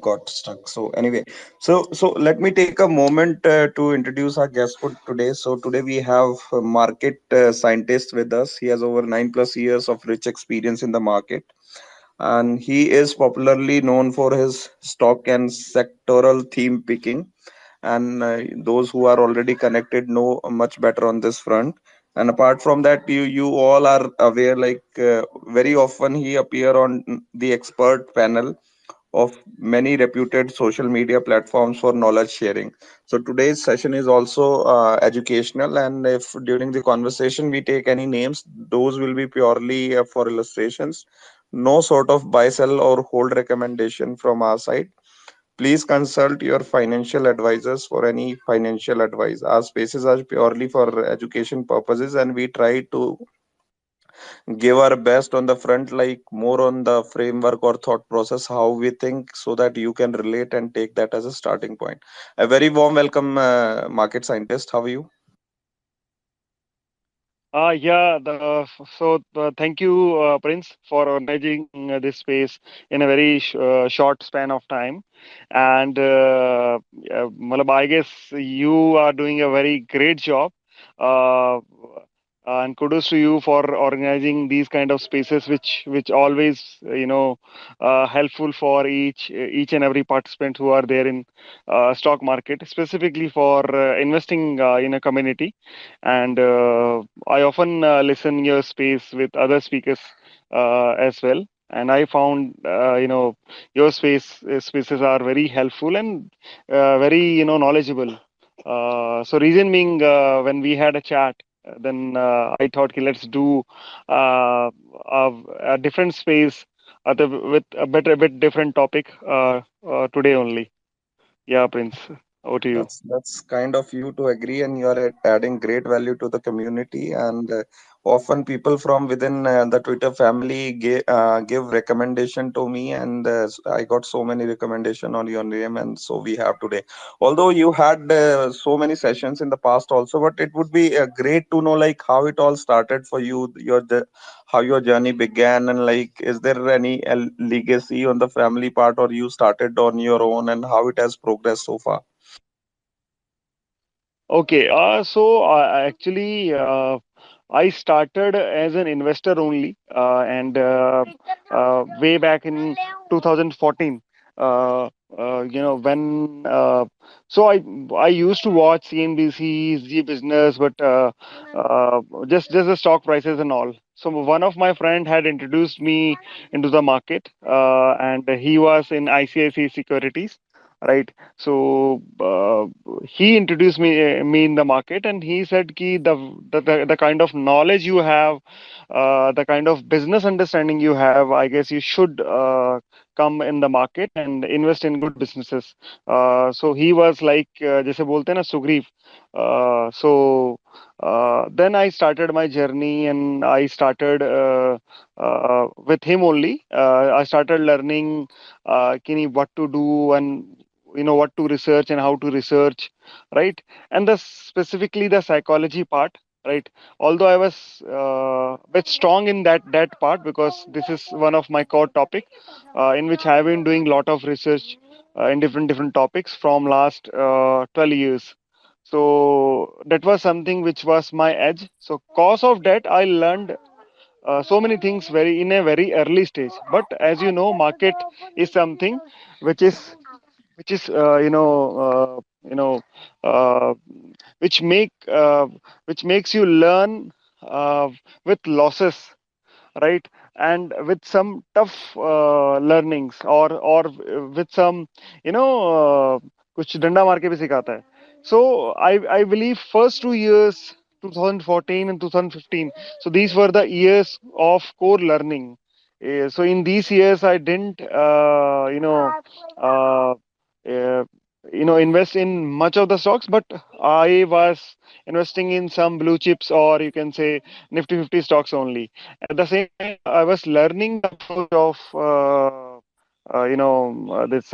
got stuck. So anyway, so let me take a moment to introduce our guest for today. So today we have a market scientist with us. He has over 9+ years of rich experience in the market, and he is popularly known for his stock and sectoral theme picking. And those who are already connected know much better on this front. And apart from that, you all are aware, like very often he appear on the expert panel of many reputed social media platforms for knowledge sharing. So today's session is also educational, and if during the conversation we take any names, those will be purely for illustrations. No sort of buy, sell, or hold recommendation from our side. Please consult your financial advisors for any financial advice. Our spaces are purely for education purposes, and we try to give our best on the front, like more on the framework or thought process, how we think, so that you can relate and take that as a starting point. A very warm welcome, market scientist. How are you? Thank you, Prince, for organizing this space in a very short span of time. And Malab, I guess you are doing a very great job. Uh, and kudos to you for organizing these kind of spaces, which always helpful for each and every participant who are there in stock market, specifically for investing in a community. And I often listen your space with other speakers as well. And I found, your spaces are very helpful and very, knowledgeable. So reason being, when we had a chat, then I thought, okay, let's do a different space with a bit different topic today only. Yeah, Prince, over to you. That's kind of you to agree, and you are adding great value to the community. And often people from within the Twitter family give recommendation to me, and I got so many recommendation on your name, and so we have today. Although you had so many sessions in the past also, but it would be great to know like how it all started for you, how your journey began, and like is there any legacy on the family part, or you started on your own, and how it has progressed so far. Okay, actually, I started as an investor only, and way back in 2014. Uh, when I used to watch CNBC, Z Business, but just the stock prices and all. So one of my friend had introduced me into the market, and he was in ICICI Securities, right? So he introduced me in the market, and he said ki the kind of knowledge you have, the kind of business understanding you have, I guess you should come in the market and invest in good businesses. So he was like, जैसे बोलते हैं ना, Sugriva. Then I started my journey, and I started with him only. I started learning what to do, and what to research and how to research, right? And the specifically the psychology part, right? Although I was bit strong in that part, because this is one of my core topic, in which I have been doing lot of research in different topics from last 12 years. So that was something which was my edge. So cause of that, I learned so many things very in a very early stage. But as you know, market is something which is which is uh, which which makes you learn with losses, right? And with some tough learnings, or with some, कुछ डंडा मार के भी सिखाता है. So I believe first 2 years, 2014 and 2015, so these were the years of core learning. So in these years I didn't uh, uh, invest in much of the stocks, but I was investing in some blue chips, or you can say Nifty 50 stocks only. At the same time, I was learning the approach of this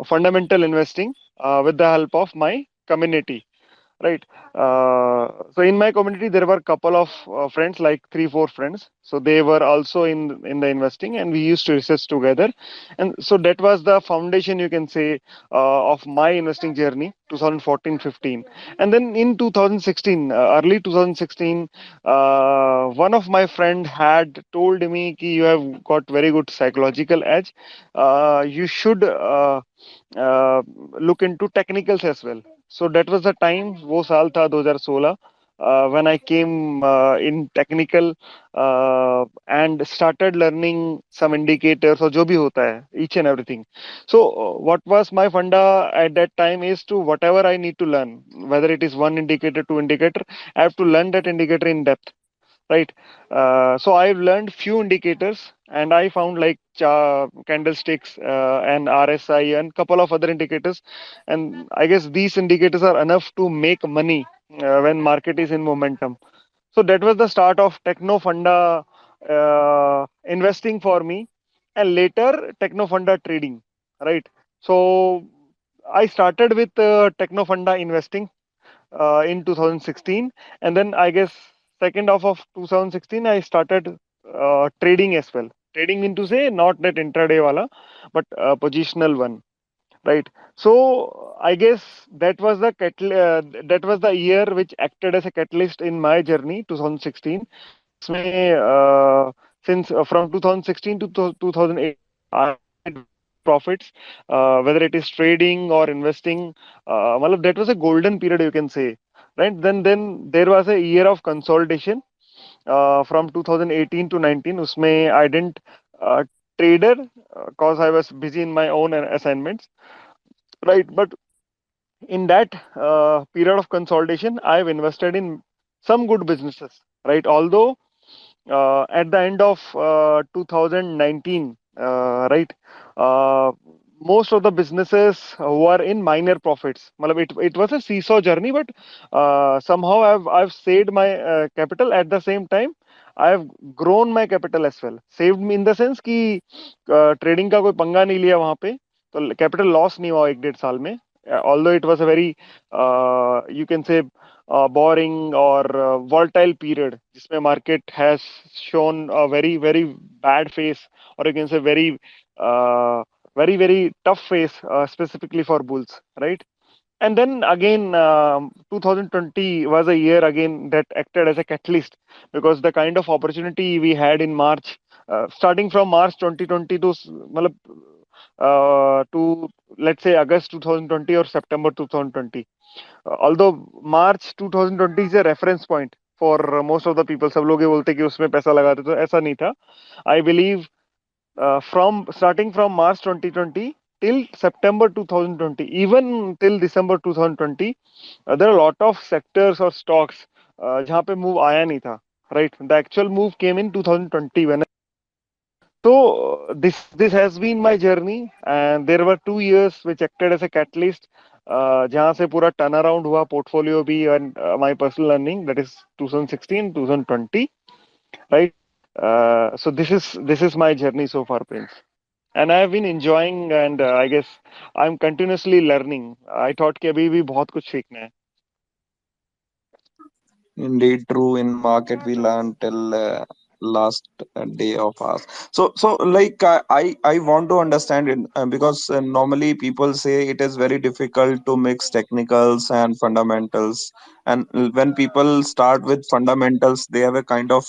fundamental investing with the help of my community, right? So in my community there were a couple of friends, like 3 4 friends, so they were also in the investing, and we used to research together. And so that was the foundation, you can say, of my investing journey, 2014-15. And then in 2016, early 2016, one of my friend had told me ki you have got very good psychological edge, you should uh, look into technicals as well. So that was the time, वो साल था 2016, when I came in technical and started learning some indicators or जो भी होता है, each and everything. So what was my funda at that time is to whatever I need to learn, whether it is one indicator, two indicator, I have to learn that indicator in depth, right? So I've learned few indicators, and I found like candlesticks and RSI and couple of other indicators, and I guess these indicators are enough to make money when market is in momentum. So that was the start of Techno Funda investing for me, and later Techno Funda trading, right? So I started with Techno Funda investing in 2016, and then I guess second half of 2016 I started trading as well. Trading mean to say not that intraday wala, but positional one, right? So I guess that was the year which acted as a catalyst in my journey, 2016, जिसमें since from 2016 to 2008 I made very good profits, whether it is trading or investing. मतलब that was a golden period, you can say, right? Then there was a year of consolidation from 2018 to 19. उसमें I didn't uh, trader cause I was busy in my own assignments, right? But in that period of consolidation, I've invested in some good businesses, right? Although at the end of 2019, right, uh, most of the businesses were in minor profits. मतलब it was a seesaw journey, but somehow I've saved my capital. At the same time, I've grown my capital as well. Saved me in the sense कि trading का कोई पंगा नहीं लिया वहां पे, तो कैपिटल लॉस नहीं हुआ 1 1.5 साल में. Although it was a very you can say boring or volatile period, जिसमें market has shown a very very bad face, or you can say uh, very tough face, specifically for bulls, right? And then again, 2020 was a year again that acted as a catalyst, because the kind of opportunity we had in March, starting from March 2020 to matlab, to let's say August 2020 or September 2020. Although March 2020 is a reference point for most of the people, सब लोग ये बोलते हैं कि उसमें पैसा लगाते, तो ऐसा नहीं था. I believe from starting from March 2020 till September 2020, even till December 2020, there are a lot of sectors or stocks जहाँ पे move आया नहीं था, right? The actual move came in 2020 when. So this has been my journey, and there were 2 years which acted as a catalyst. जहाँ से पूरा turn around हुआ portfolio भी, and my personal earning, that is 2016 2020, right? So this is my journey so far, Prince, and I have been enjoying, and I guess I'm continuously learning. I thought कि अभी भी बहुत कुछ सीखना है. Indeed, true. In market, we learn till last day of ours. So like I want to understand it because normally people say it is very difficult to mix technicals and fundamentals. And when people start with fundamentals, they have a kind of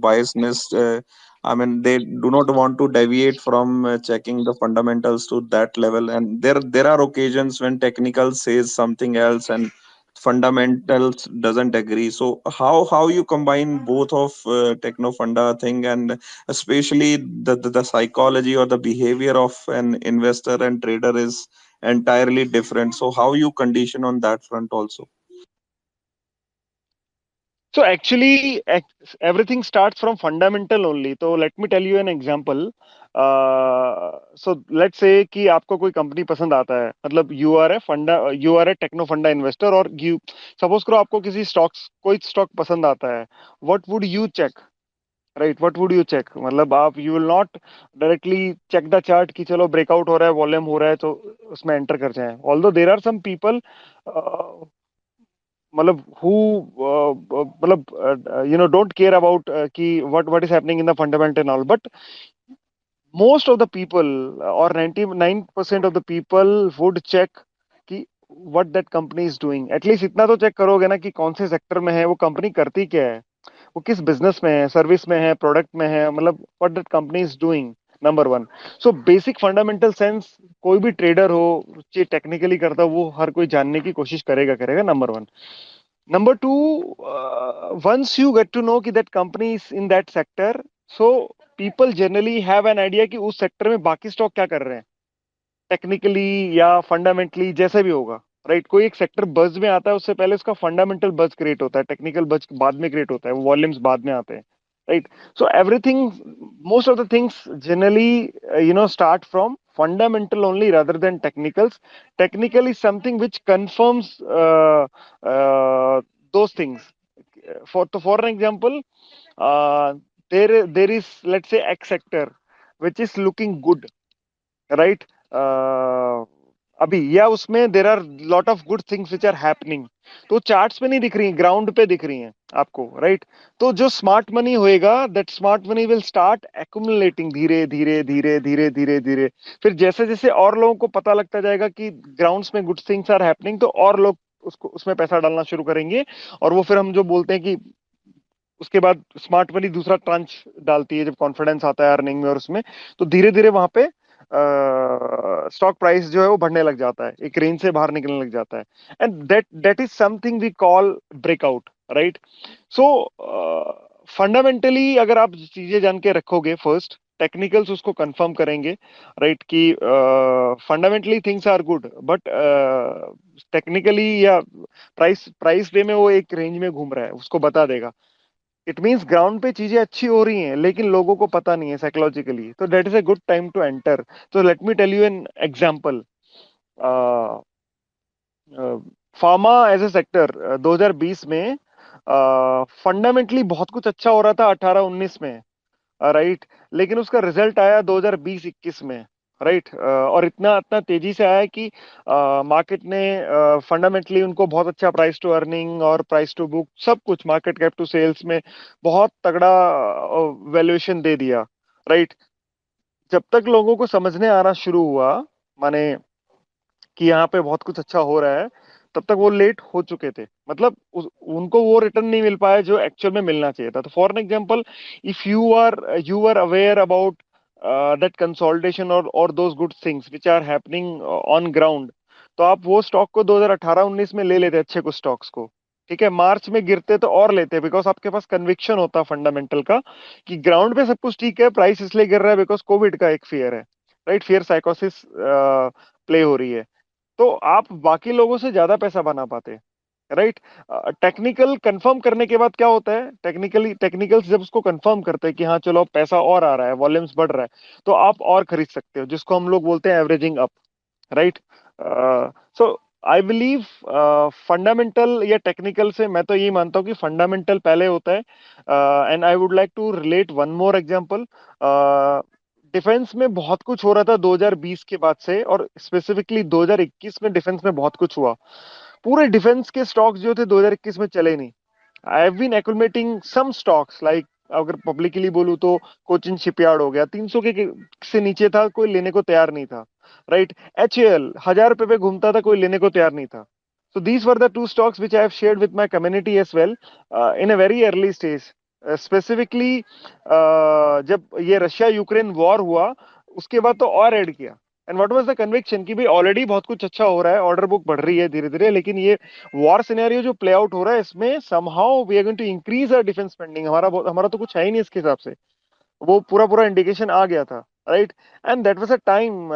biasness. I mean, they do not want to deviate from checking the fundamentals to that level. And there are occasions when technical says something else and fundamentals doesn't agree. So how you combine both of techno funda thing, and especially the psychology or the behavior of an investor and trader is entirely different. So how you condition on that front also? So actually, everything starts from fundamental only. So let me tell you an example. So let's say कि आपको कोई company पसंद आता है, मतलब you are a techno funda investor, और you suppose करो आपको किसी स्टॉक्स कोई स्टॉक पसंद आता है. What would you check, right? What would you check, मतलब आप you will not directly check the chart कि चलो ब्रेकआउट हो रहा है, वॉल्यूम हो रहा है, तो उसमें एंटर कर जाएं. Although there are some people, मतलब who मतलब don't care about कि what is happening in the fundamental and all, but most of the people or 99% of the people would check कि what that company is doing. At least इतना तो check करोगे ना कि कौन से सेक्टर में है वो कंपनी, करती क्या है, वो किस बिजनेस में है, सर्विस में है, प्रोडक्ट में है, मतलब what that company is doing, number one. So basic fundamental sense कोई भी ट्रेडर हो, चाहे टेक्निकली करता हो, वो हर कोई जानने की कोशिश करेगा करेगा, number one. Number two, once you get to know कि that company is in that sector, so people generally have an idea कि उस सेक्टर में बाकी स्टॉक क्या कर रहे हैं, टेक्निकली या फंडामेंटली, जैसे भी होगा. राइट, कोई एक सेक्टर बज में आता है, उससे पहले उसका फंडामेंटल बज क्रिएट होता है, टेक्निकल बज बाद में क्रिएट होता है, वो वॉल्यूम्स बाद में आते हैं. Right. So everything, most of the things generally start from fundamental only rather than technicals. Technical is something which confirms those things. For an example, uh, there is, let's say, X sector which is looking good, right. अभी या उसमें there are lot of good things which are happening, तो charts पे नहीं दिख रही, ground पे दिख रही हैं आपको, राइट. तो जो स्मार्ट मनी होएगा, that smart money will start accumulating धीरे धीरे धीरे धीरे धीरे धीरे. फिर जैसे जैसे और लोगों को पता लगता जाएगा कि ग्राउंड्स में गुड थिंग्स आर हैपनिंग, तो और लोग उसको उसमें पैसा डालना शुरू करेंगे. और वो फिर हम जो बोलते हैं कि उसके बाद स्मार्ट मनी दूसरा ट्रांच डालती है जब कॉन्फिडेंस आता है अर्निंग में और उसमें, तो धीरे धीरे वहां पे स्टॉक प्राइस जो है वो बढ़ने लग जाता है, एक रेंज से बाहर निकलने लग जाता है. And that is something we call breakout, right. So fundamentally अगर आप चीजें जान के रखोगे, फर्स्ट टेक्निकल्स उसको कंफर्म करेंगे, राइट, कि fundamentally things are good, but technically या प्राइस प्राइस वे में वो एक रेंज में घूम रहा है, उसको बता देगा. इट मीन्स ग्राउंड पे चीजें अच्छी हो रही हैं, लेकिन लोगों को पता नहीं है साइकोलॉजिकली, तो that is a good time to enter. तो let me tell you an example. Pharma as a sector 2020 में फंडामेंटली बहुत कुछ अच्छा हो रहा था 18-19 में, राइट. लेकिन उसका रिजल्ट आया 2020-21 में, राइट. और इतना इतना तेजी से आया कि मार्केट ने फंडामेंटली उनको बहुत अच्छा प्राइस टू अर्निंग और प्राइस टू बुक, सब कुछ, मार्केट कैप टू सेल्स में बहुत तगड़ा वैल्यूएशन दे दिया, राइट. जब तक लोगों को समझने आना शुरू हुआ, माने कि यहाँ पे बहुत कुछ अच्छा हो रहा है, तब तक वो लेट हो चुके थे. मतलब उनको वो रिटर्न नहीं मिल पाया जो एक्चुअल में मिलना चाहिए था. तो for an example, if you are aware about that consolidation और those good things which are happening on ground, तो आप वो स्टॉक को 2018-19 में ले लेते, अच्छे कुछ स्टॉक्स को. ठीक है, मार्च में गिरते तो और लेते, बिकॉज आपके पास कन्विक्शन होता फंडामेंटल का कि ग्राउंड पे सब कुछ ठीक है, प्राइस इसलिए गिर रहा है बिकॉज कोविड का एक फियर है, राइट. फियर साइकोसिस प्ले हो रही है, तो आप बाकी लोगों से ज्यादा पैसा बना पाते, राइट. टेक्निकल कंफर्म करने के बाद क्या होता है, टेक्निकल्स जब उसको कंफर्म करते हैं कि हाँ चलो अब पैसा और आ रहा है, वॉल्यूम्स बढ़ रहा है, तो आप और खरीद सकते हो, जिसको हम लोग बोलते हैं averaging up, right. So I believe fundamental या टेक्निकल से, मैं तो यही मानता हूँ कि फंडामेंटल पहले होता है. And I would like to relate one more example. Defence में बहुत कुछ हो रहा था 2020 के बाद से, और स्पेसिफिकली 2021 में डिफेंस में बहुत कुछ हुआ. पूरे डिफेंस के स्टॉक्स जो थे 2021 में चले नहीं. I have been accumulating some stocks like, अगर पब्लिकली बोलूं तो कोचिन शिपयार्ड हो गया, 300 के से नीचे था, कोई लेने को तैयार नहीं था, राइट. HAL 1000 रुपए पे घूमता था, कोई लेने को तैयार नहीं था. So these were the two stocks which I have shared with my community as well, in a very early stage. Specifically जब ये रशिया यूक्रेन वॉर हुआ, उसके बाद तो और ऐड किया. And what was the conviction कि भाई ऑलरेडी बहुत कुछ अच्छा हो रहा है, ऑर्डर बुक बढ़ रही है धीरे धीरे, लेकिन ये वॉर सिनेरियो जो प्ले आउट हो रहा है, इसमें somehow we are going to increase our defence spending. हमारा तो कुछ है ही नहीं इसके हिसाब से, वो पूरा पूरा इंडिकेशन आ गया था, right. And that was a time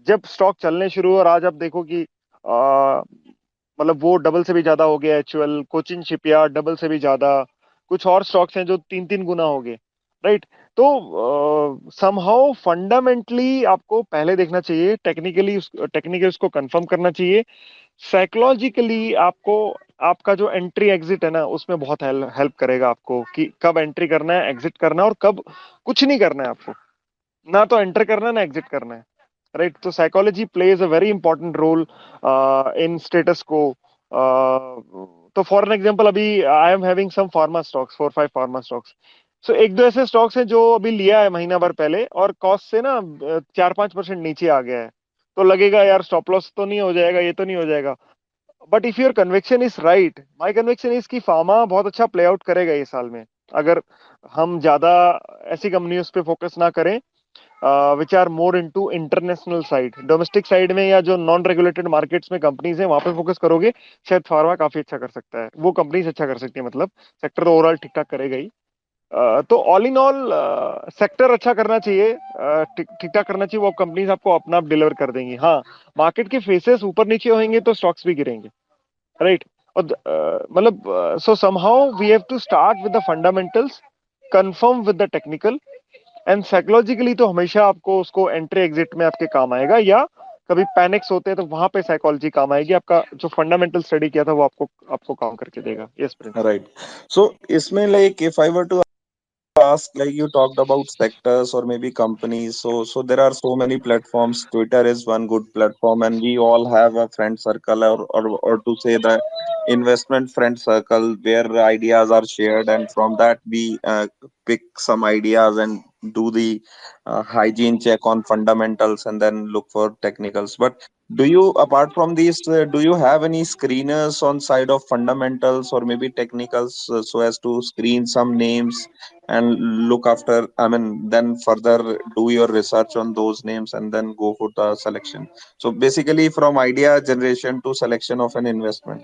जब स्टॉक चलने शुरू हुए, और आज आप देखो कि मतलब वो डबल से भी ज्यादा हो गया. HUL, कोचिन शिपयार्ड डबल से भी ज्यादा, कुछ और स्टॉक्स हैं जो 3-3 गुना हो गए, राइट. तो समहाउ फंडामेंटली आपको पहले देखना चाहिए, टेक्निकली उसको कंफर्म करना चाहिए. साइकोलॉजिकली आपको, आपका जो एंट्री एग्जिट है ना, उसमें बहुत हेल्प करेगा आपको कि कब एंट्री करना है, एग्जिट करना है, और कब कुछ नहीं करना है आपको, ना तो एंटर करना है ना एग्जिट करना है, राइट. तो psychology plays a very important role in status को. तो फॉर एन एग्जांपल अभी I am having some pharma stocks, 4-5 pharma stocks. So एक दो ऐसे स्टॉक्स हैं जो अभी लिया है महीना भर पहले और कॉस्ट से ना 4-5% नीचे आ गया है। तो लगेगा यार स्टॉप लॉस तो नहीं हो जाएगा, ये तो नहीं हो जाएगा। But if your conviction is right, my conviction is कि फार्मा बहुत अच्छा प्ले आउट करेगा ये साल में, अगर हम ज्यादा ऐसी कंपनियों पे फोकस ना करें which are more into international side. Domestic side में या जो नॉन रेगुलेटेड मार्केट्स में कंपनीज है वहां पे फोकस करोगे, शायद फार्मा काफी अच्छा कर सकता है, वो कंपनीज अच्छा कर सकती है, मतलब सेक्टर ओवरऑल ठीक ठाक करेगा ही। तो ऑल इन ऑल सेक्टर अच्छा करना चाहिए, ठीक ठाक करना चाहिए, वो कंपनीज आपको अपना आप डिलीवर कर देंगी। हाँ, मार्केट के फेसेस ऊपर नीचे होंगे तो स्टॉक्स भी गिरेंगे, राइट। और मतलब so somehow we have to start with the fundamentals, confirm with the technical, and psychologically तो हमेशा आपको उसको एंट्री एग्जिट में आपके काम आएगा, या कभी पैनिक्स होते हैं तो वहां पे साइकोलॉजी काम आएगी, आपका जो फंडामेंटल स्टडी किया था वो आपको आपको काम करके देगा। Yes Prince. Right. So, इसमें like if I were to ask, like you talked about sectors or maybe companies, so there are so many platforms. Twitter is one good platform, and we all have a friend circle, or to say the investment friend circle where ideas are shared, and from that we pick some ideas and do the hygiene check on fundamentals and then look for technicals. But do you, apart from these, do you have any screeners on side of fundamentals or maybe technicals, so as to screen some names and look after, I mean, then further do your research on those names and then go for the selection? So basically from idea generation to selection of an investment.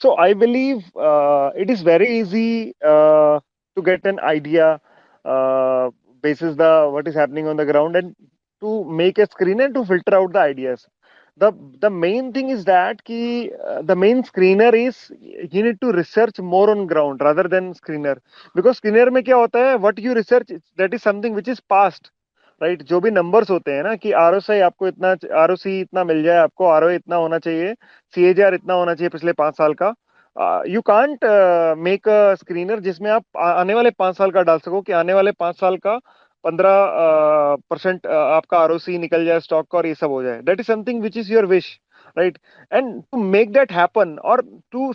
So I believe it is very easy to get an idea uh, basis the what is happening on the ground, and to make a screen and to filter out the ideas. The main thing is that the main screener is you need to research more on ground rather than screener, because screener में क्या होता है, what you research that is something which is past, right. जो भी numbers होते हैं ना कि आरओसी आपको इतना, आरओसी इतना मिल जाए आपको, आरओए इतना होना चाहिए, सीएजीआर इतना होना चाहिए पिछले 5 साल का। You can't make a screener जिसमें आप आने वाले 5 साल का डाल सको, कि आने वाले 5 साल का 15% आपका आरओसी निकल जाए स्टॉक का और ये सब हो जाए। That is something which is your wish, right. And to make that happen और to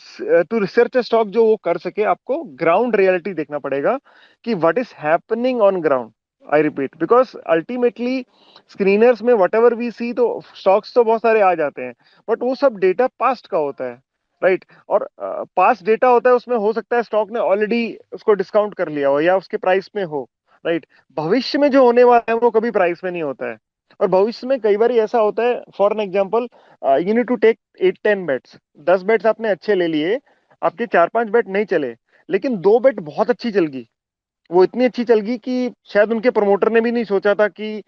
to research a stock जो वो कर सके, आपको ग्राउंड रियलिटी देखना पड़ेगा कि what is happening on ground. I repeat, because ultimately screeners में वट एवर वी सी तो स्टॉक्स तो बहुत सारे आ जाते हैं, बट वो सब डेटा पास्ट का होता है, राइट। और पास्ट डेटा होता है, उसमें हो सकता है स्टॉक ने ऑलरेडी उसको डिस्काउंट कर लिया हो या उसके प्राइस में हो, राइट। भविष्य में जो होने वाला है वो कभी प्राइस में नहीं होता है। और भविष्य में कई बार ऐसा होता है, for an example you need to take 8-10 bets, 10 bets आपने अच्छे ले लिए, आपके 4-5 बेट नहीं चले, लेकिन 2 बेट बहुत अच्छी चल गई, वो इतनी अच्छी चल गई कि शायद उनके प्रमोटर ने भी नहीं सोचा था कि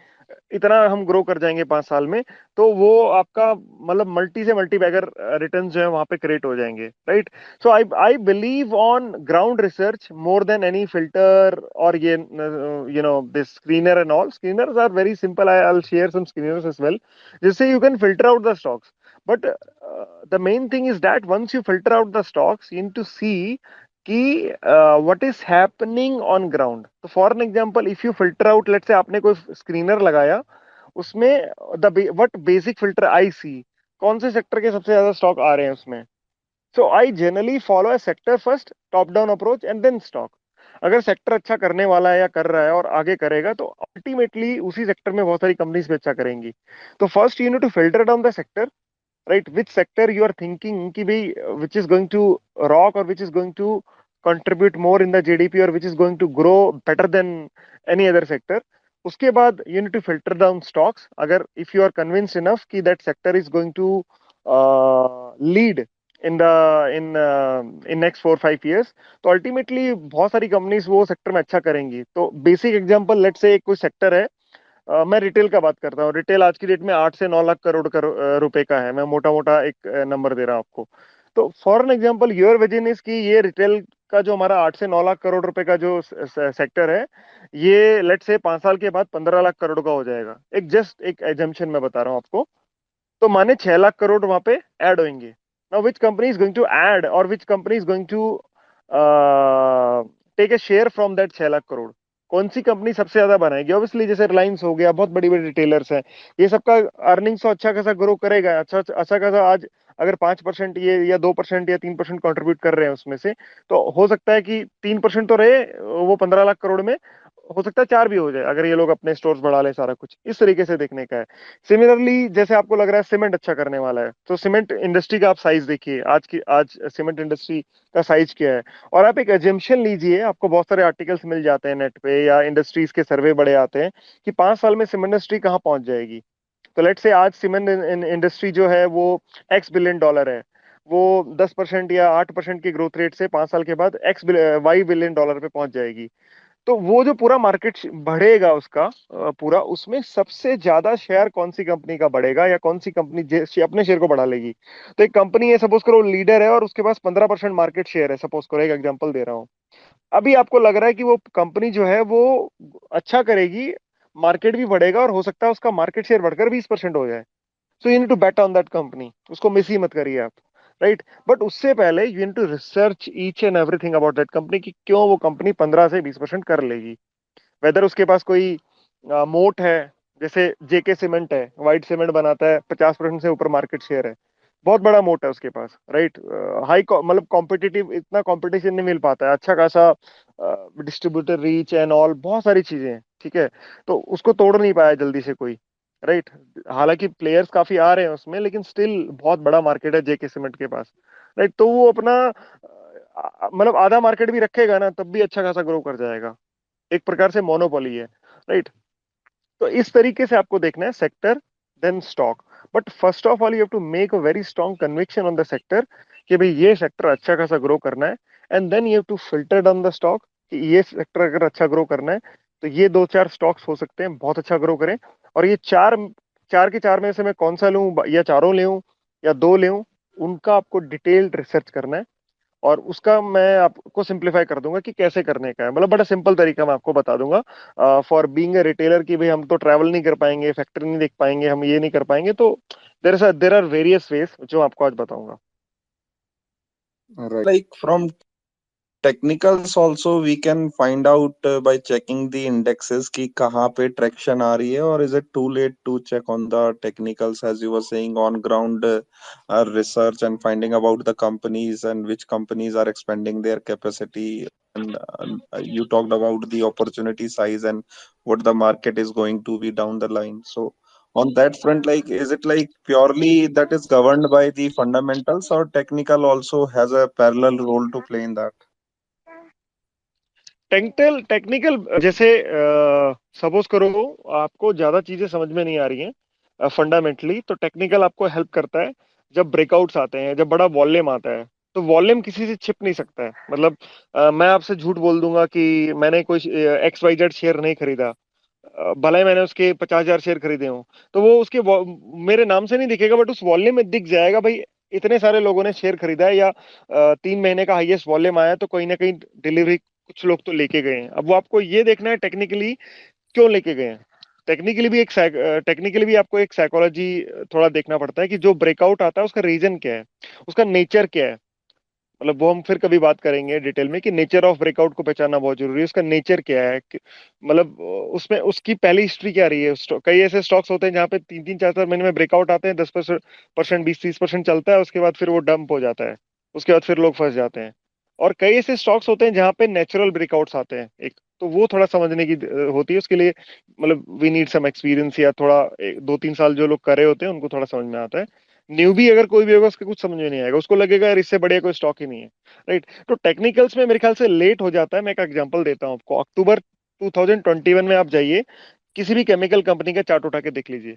इतना हम ग्रो कर जाएंगे 5 साल में। तो वो आपका मतलब मल्टी से मल्टी बैगर रिटर्न जो है वहां पे क्रिएट हो जाएंगे, right. So I I believe on ground research more than any filter और ये you know this screener and all. Screeners are very simple, I will share some screeners as well, जिससे you can filter out the stocks. But the main thing is that once you filter out the stocks you need to see कि what is happening on ground. तो for an example if you filter out, let's say आपने कोई screener लगाया, उसमें the what basic filter आई सी, कौन से sector के सबसे ज्यादा स्टॉक आ रहे हैं उसमें। So I generally follow a sector first, top down approach and then stock. अगर सेक्टर अच्छा करने वाला है या कर रहा है और आगे करेगा तो अल्टीमेटली उसी सेक्टर में बहुत सारी कंपनीज भी अच्छा करेंगी। तो first you need to filter down the sector, right? Which sector you are thinking ki bhai, which is going to rock or which is going to contribute more in the GDP or which is going to grow better than any other sector. उसके बाद you need to filter down stocks, अगर if you are convinced enough कि that sector is going to lead in the in next 4-5 years, तो ultimately बहुत सारी companies वो sector में अच्छा करेंगी। तो बेसिक एग्जांपल लेट से कोई सेक्टर है, मैं रिटेल का बात करता हूँ, रिटेल आज की डेट में 8 से 9 लाख करोड़ रुपए का है, मैं मोटा मोटा एक नंबर दे रहा हूँ आपको। तो for an example your vision is कि ये रिटेल का जो हमारा 8 से 9 लाख करोड़ रुपए का जो सेक्टर है, ये लेट से 5 साल के बाद 15 लाख करोड़ का हो जाएगा, एक जस्ट एक एजम्पशन मैं बता रहा हूँ आपको। तो माने 6 लाख करोड़ वहां पे ऐड होंगे। Now which company is going to add और which company is going to take a share from that 6 lakh crore, कौन सी कंपनी सबसे ज्यादा बनाएगी। ऑब्वियसली जैसे रिलायंस हो गया, बहुत बड़ी बड़ी रिटेलर्स हैं, ये सबका अर्निंग्स तो अच्छा खासा ग्रो करेगा, अच्छा अच्छा खासा। आज अगर 5% ये या 2% या 3% कंट्रीब्यूट कर रहे हैं उसमें से, तो हो सकता है कि 3% तो रहे, वो 15 लाख करोड़ में हो सकता है 4 भी हो जाए, अगर ये लोग अपने स्टोर्स बढ़ा लें। सारा कुछ इस तरीके से देखने का है। सिमिलरली जैसे आपको लग रहा है सीमेंट अच्छा करने वाला है, तो सीमेंट इंडस्ट्री का आप साइज देखिए, आज सीमेंट इंडस्ट्री का साइज क्या है। और आप एक एजम्पशन लीजिए, आपको बहुत सारे आर्टिकल्स मिल जाते हैं नेट पे, या इंडस्ट्रीज के सर्वे बड़े आते हैं कि 5 साल में सीमेंट इंडस्ट्री कहाँ पहुंच जाएगी। तो लेट से आज सीमेंट इंडस्ट्री जो है वो $X बिलियन है, वो 10% या 8% की ग्रोथ रेट से 5 साल के बाद $Y बिलियन पे पहुंच जाएगी। तो वो जो पूरा मार्केट बढ़ेगा उसका, पूरा उसमें सबसे ज्यादा शेयर कौन सी कंपनी का बढ़ेगा, या कौन सी कंपनी अपने शेयर को बढ़ा लेगी। तो एक कंपनी है, सपोज करो लीडर है और उसके पास 15% मार्केट शेयर है, सपोज करो, एक एग्जांपल दे रहा हूँ। अभी आपको लग रहा है कि वो कंपनी जो है वो अच्छा करेगी, मार्केट भी बढ़ेगा, और हो सकता है उसका मार्केट शेयर बढ़कर 20% हो जाए। So you need to bet on that company, उसको मिस ही मत करिए आप, राइट। बट उससे पहले you need to research each and everything about that company, कि क्यों वो कंपनी 15 से 20% कर लेगी। वेदर उसके पास कोई मोट है, जैसे जेके सीमेंट है, व्हाइट सीमेंट बनाता है, 50% से ऊपर मार्केट शेयर है, बहुत बड़ा मोट है उसके पास, राइट। हाई मतलब कॉम्पिटिटिव, इतना कंपटीशन नहीं मिल पाता है, अच्छा खासा डिस्ट्रीब्यूटर रीच एंड ऑल, बहुत सारी चीजें हैं, ठीक है। तो उसको तोड़ नहीं पाया जल्दी से कोई, राइट। हालांकि प्लेयर्स काफी आ रहे हैं उसमें, लेकिन स्टिल बहुत बड़ा मार्केट है जेके सीमेंट के पास, राइट। तो वो अपना मतलब आधा मार्केट भी रखेगा ना, तब भी अच्छा खासा ग्रो कर जाएगा। एक प्रकार से मोनोपोली है, राइट। तो इस तरीके से आपको देखना है sector then stock. But first of all you have to make a very strong conviction on the sector, कि भाई ये सेक्टर अच्छा खासा ग्रो करना है। And then you have to filter down the stock, कि ये सेक्टर अगर अच्छा ग्रो करना है तो ये दो चार स्टॉक्स हो सकते हैं बहुत अच्छा ग्रो करें। और ये चार चार के चार में से मैं कौन सा लूं, या चारों लूं या दो लूं, उनका आपको डिटेल्ड रिसर्च करना है। और उसका मैं आपको सिंप्लीफाई कर दूंगा कि कैसे करने का है, मतलब बड़ा सिंपल तरीका मैं आपको बता दूंगा। फॉर बीइंग अ रिटेलर, की भाई हम तो ट्रैवल नहीं कर पाएंगे, फैक्ट्री नहीं देख पाएंगे, हम ये नहीं कर पाएंगे, तो देर आर वेरियस वेज जो आपको आज बताऊंगा। Right. Like from technicals also we can find out by checking the indexes कि कहाँ पे traction आ रही है, or is it too late to check on the technicals, as you were saying, on ground research and finding about the companies and which companies are expanding their capacity, and you talked about the opportunity size and what the market is going to be down the line. So on that front, like, is it like purely that is governed by the fundamentals, or technical also has a parallel role to play in that? Technical technical जैसे suppose करो आपको ज्यादा चीजें समझ में नहीं आ रही हैं फंडामेंटली, तो टेक्निकल आपको हेल्प करता है। जब ब्रेकआउट्स आते हैं, जब बड़ा वॉल्यूम आता है, तो वॉल्यूम किसी से छिप नहीं सकता है। मतलब मैं आपसे झूठ बोल दूंगा कि मैंने कोई XYZ शेयर नहीं खरीदा, भले ही मैंने उसके 50,000 शेयर खरीदे हों, तो वो उसके मेरे नाम से नहीं दिखेगा, बट उस वॉल्यूम में दिख जाएगा भाई, इतने सारे लोगों ने शेयर खरीदा है, या 3 महीने का हाईएस्ट वॉल्यूम आया, तो कहीं ना कहीं डिलीवरी कुछ लोग तो लेके गए हैं। अब वो आपको ये देखना है टेक्निकली क्यों लेके गए हैं। टेक्निकली भी आपको एक साइकोलॉजी थोड़ा देखना पड़ता है, कि जो ब्रेकआउट आता है उसका रीजन क्या है, उसका नेचर क्या है। मतलब वो हम फिर कभी बात करेंगे डिटेल में, कि नेचर ऑफ ब्रेकआउट को पहचानना बहुत जरूरी है, उसका नेचर क्या है मतलब उसमें उसकी पहली हिस्ट्री क्या रही है। कई ऐसे स्टॉक्स होते हैं जहाँ पे 3 3 4 4 महीने में ब्रेकआउट आते हैं, 10%, 20 30% चलता है, उसके बाद फिर वो डंप हो जाता है, उसके बाद फिर लोग फंस जाते हैं। और कई ऐसे स्टॉक्स होते हैं जहाँ पे नेचुरल ब्रेकआउट्स आते हैं, एक तो वो थोड़ा समझने की होती है उसके लिए। मतलब वी नीड सम एक्सपीरियंस, या थोड़ा 2 3 साल जो लोग करे होते हैं उनको थोड़ा समझ में आता है। न्यूबी अगर कोई भी होगा उसके कुछ समझ में नहीं आएगा, उसको लगेगा यार इससे बढ़िया कोई स्टॉक ही नहीं है, राइट। तो टेक्निकल्स में मेरे ख्याल से लेट हो जाता है। मैं एक एग्जांपल देता हूँ आपको, अक्टूबर 2021 में आप जाइए, किसी भी केमिकल कंपनी का चार्ट उठा के देख लीजिए,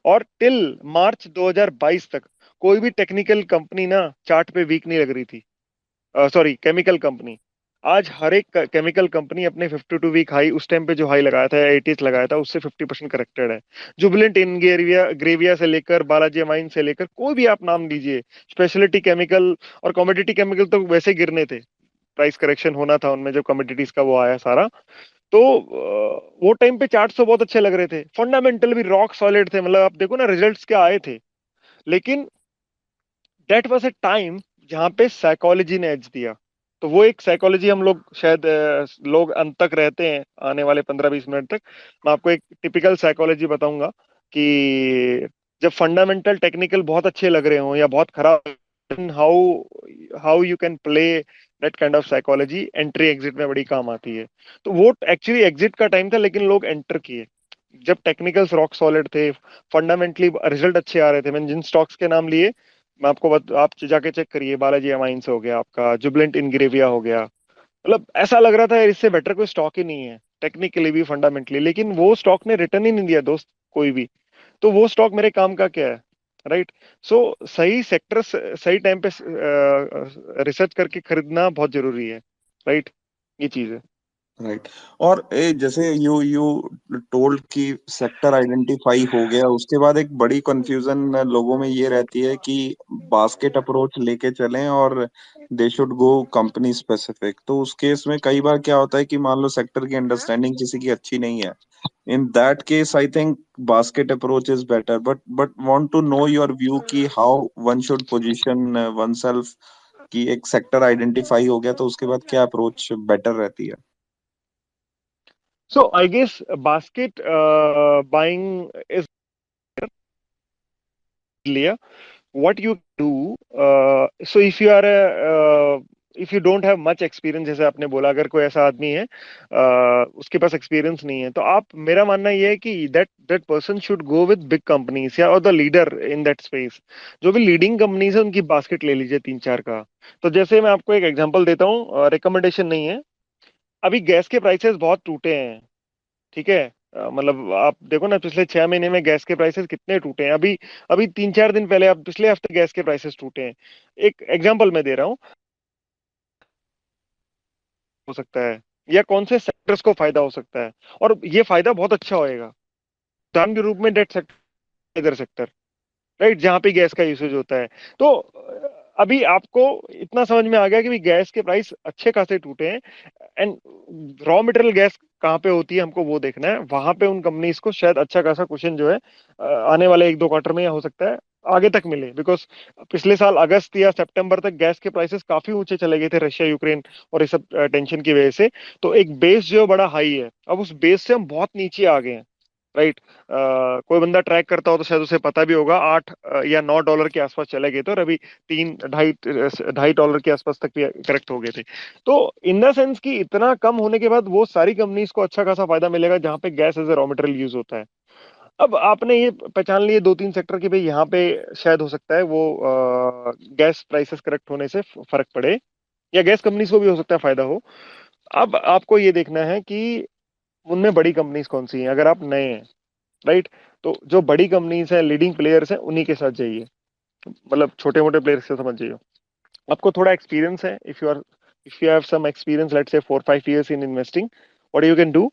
और टिल मार्च 2022 तक कोई भी टेक्निकल कंपनी ना चार्ट पे वीक नहीं लग रही थी। Sorry, chemical company. आज हर एक केमिकल कंपनी अपने 52 वीक हाई, उस टाइम पे जो हाई लगाया था, 80th लगाया था, उससे 50% करेक्टेड है। जुबिलेंट इंग्रेविया ग्रेविया से लेकर बालाजी अमाइन से लेकर कोई भी आप नाम लीजिए, स्पेशलिटी केमिकल और कमोडिटी केमिकल तो वैसे गिरने थे, प्राइस करेक्शन होना था उनमें, जो कमोडिटीज का वो आया सारा। तो वो टाइम पे चार्ट्स तो बहुत अच्छे लग रहे थे, फंडामेंटल भी रॉक सॉलिड थे, मतलब आप देखो ना रिजल्ट्स क्या आए थे। लेकिन दैट वाज अ टाइम जहां पे साइकोलॉजी ने एज दिया। तो वो एक साइकोलॉजी हम लोग शायद लोग अंत तक रहते हैं आने वाले 15-20 मिनट तक। मैं आपको एक टिपिकल साइकोलॉजी बताऊंगा कि जब फंडामेंटल टेक्निकल बहुत अच्छे लग रहे हो या बहुत खराब, how how you can play that kind of psychology entry exit में बड़ी काम आती है। तो वो एक्चुअली एग्जिट का टाइम था, लेकिन लोग एंटर किए जब टेक्निकल्स रॉक सॉलिड थे, फंडामेंटली रिजल्ट अच्छे आ रहे थे। मैंने जिन स्टॉक्स के नाम लिए, मैं आपको आप जाके चेक करिए, बालाजी अमाइंस हो गया, आपका जुबिलेंट इंग्रेविया हो गया। मतलब ऐसा लग रहा था यार इससे बेटर कोई स्टॉक ही नहीं है, टेक्निकली भी फंडामेंटली, लेकिन वो स्टॉक ने रिटर्न ही नहीं दिया दोस्त कोई भी। तो वो स्टॉक मेरे काम का क्या है? राइट। सो सही सेक्टर सही टाइम पे रिसर्च करके खरीदना बहुत जरूरी है। राइट, ये चीज है। राइट। और जैसे यू टोल्ड कि सेक्टर आइडेंटिफाई हो गया, उसके बाद एक बड़ी कंफ्यूजन लोगों में ये रहती है कि बास्केट अप्रोच लेके चलें और they should go company specific. तो उस केस में कई बार क्या होता है कि मान लो सेक्टर की अंडरस्टैंडिंग किसी की अच्छी नहीं है, in that case I think basket approach is better, but want to know your view कि how one should position oneself, कि एक सेक्टर आइडेंटिफाई हो गया तो उसके बाद क्या अप्रोच बेटर रहती है। So I guess basket buying is clear. What you do, so if you are if you don't have much experience, जैसे आपने बोला, अगर कोई ऐसा आदमी है उसके पास एक्सपीरियंस नहीं है, तो आप, मेरा मानना ये है कि that that person should go with big companies या और the leader in that space. जो भी लीडिंग कंपनीज है उनकी बास्केट ले लीजिए तीन चार का। तो जैसे मैं आपको एक एग्जांपल देता हूँ, रिकमेंडेशन नहीं है। अभी गैस के प्राइसेस बहुत टूटे हैं, ठीक है। मतलब आप देखो ना, पिछले 6 महीने में गैस के प्राइसेस कितने टूटे हैं। अभी अभी 3-4 दिन पहले, अब पिछले हफ्ते गैस के प्राइसेस टूटे हैं। एक एग्जांपल मैं दे रहा हूँ, हो सकता है, या कौन से सेक्टर्स को फायदा हो सकता है, और ये फायदा बहुत अच्छा होएगा। उदाहरण के रूप में डेट सेक्टर, इधर सेक्टर, राइट, जहां पे गैस का यूसेज होता है। तो अभी आपको इतना समझ में आ गया कि भी गैस के प्राइस अच्छे खासे टूटे हैं, एंड रॉ मटेरियल गैस कहाँ पे होती है हमको वो देखना है। वहां पे उन कंपनीज को शायद अच्छा खासा क्वेश्चन जो है आने वाले 1-2 क्वार्टर में, या हो सकता है आगे तक मिले, बिकॉज पिछले साल अगस्त या सितंबर तक गैस के प्राइसेस काफी ऊंचे चले गए थे, रशिया यूक्रेन और ये सब टेंशन की वजह से। तो एक बेस जो है बड़ा हाई है, अब उस बेस से हम बहुत नीचे आ गए हैं। राइट। कोई बंदा ट्रैक करता हो तो शायद उसे पता भी होगा, 8 या 9 डॉलर के आसपास चले गए थे, और अभी 3 ढाई 2.5 डॉलर के आसपास तक भी करेक्ट हो गए थे। तो इन द सेंस कि इतना कम होने के बाद वो सारी कंपनीज को अच्छा खासा फायदा मिलेगा जहां पे gas as a raw material use होता है। अब आपने ये पहचान लिए 2-3 सेक्टर की भाई यहाँ पे शायद हो सकता है वो गैस प्राइसेस करेक्ट होने से फर्क पड़े, या गैस कंपनीज को भी हो सकता है फायदा हो। अब आपको ये देखना है कि उनमें बड़ी कंपनीज कौन सी हैं, अगर आप नए हैं। राइट। तो जो बड़ी कंपनीज हैं, लीडिंग प्लेयर्स हैं, उन्हीं के साथ जाइए। मतलब छोटे मोटे प्लेयर्स से समझ जाइए। आपको थोड़ा एक्सपीरियंस है, if you have some experience, let's say 4-5 years in investing, what you can do,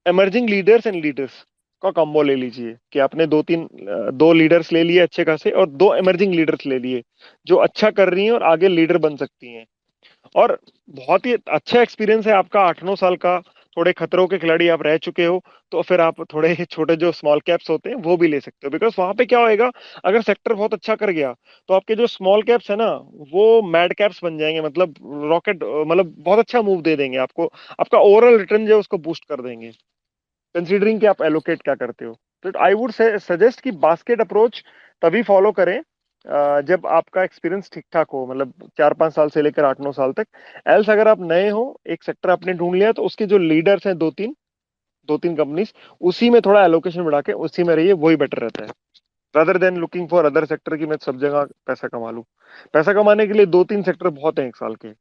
emerging leaders and leaders का कॉम्बो ले लीजिए। कि आपने दो लीडर्स ले लिए अच्छे खासे, और दो इमर्जिंग लीडर्स ले लिए जो अच्छा कर रही हैं और आगे लीडर बन सकती हैं। और बहुत ही अच्छा एक्सपीरियंस है आपका, 8-9 साल का, थोड़े खतरों के खिलाड़ी आप रह चुके हो, तो फिर आप थोड़े छोटे जो स्मॉल कैप्स होते हैं वो भी ले सकते हो। बिकॉज वहां पे क्या होएगा, अगर सेक्टर बहुत अच्छा कर गया तो आपके जो स्मॉल कैप्स है ना, वो मैड कैप्स बन जाएंगे, मतलब रॉकेट, मतलब बहुत अच्छा मूव दे देंगे आपको। आपका ओवरऑल रिटर्न जो है उसको बूस्ट कर देंगे, कंसीडरिंग कि आप एलोकेट क्या करते हो। तो आई वुड सजेस्ट कि बास्केट अप्रोच तभी फॉलो करें जब आपका एक्सपीरियंस ठीक ठाक हो, मतलब 4-5 साल से लेकर 8-9 साल तक। एल्स अगर आप नए हो, एक सेक्टर आपने ढूंढ लिया, तो उसके जो लीडर्स हैं, दो तीन कंपनीज, उसी में थोड़ा एलोकेशन बढ़ा के उसी में रहिए, वही बेटर रहता है, rather than looking for other sector की मैं सब जगह पैसा कमा लूं। पैसा कमाने के लिए 2-3 सेक्टर बहुत हैं एक साल के।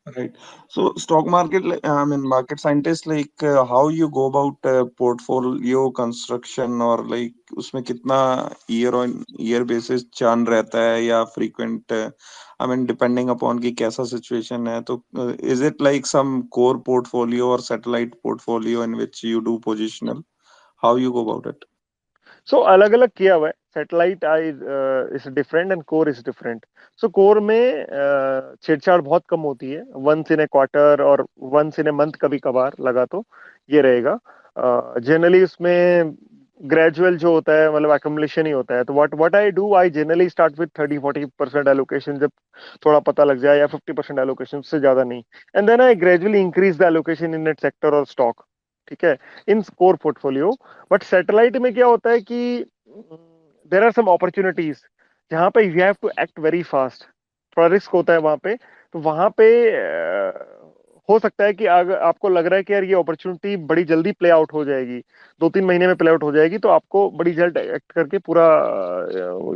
Right. So stock market, I mean, market scientist, like how you go about portfolio construction, और like उसमें कितना year on year basis churn रहता है या frequent, I mean, depending upon कि कैसा situation है, तो is it like some core portfolio or satellite portfolio in which you do positional? How you go about it? सो अलग अलग किया हुआ है, satellite I is different and core is different. So core में छेड़छाड़ बहुत कम होती है, वंस इन ए क्वार्टर और वंस इन ए मंथ, कभी कभार लगा तो ये रहेगा। जनरली उसमें ग्रेजुअल जो होता है, मतलब अकमुलेशन ही होता है। तो what I do, I generally start with 30-40% allocation, जब थोड़ा पता लग जाए, या 50% एलोकेशन, उससे ज्यादा नहीं। And then I gradually increase the allocation in that sector और स्टॉक, ठीक है, in core portfolio. But satellite में क्या होता है कि देर आर सम अपॉर्चुनिटीज जहां पे you have to act very fast, थोड़ा रिस्क होता है वहां पे। तो वहां पे हो सकता है कि अगर आपको लग रहा है कि यार ये अपॉर्चुनिटी बड़ी जल्दी प्ले आउट हो जाएगी, 2-3 महीने में प्ले आउट हो जाएगी, तो आपको बड़ी जल्द एक्ट करके पूरा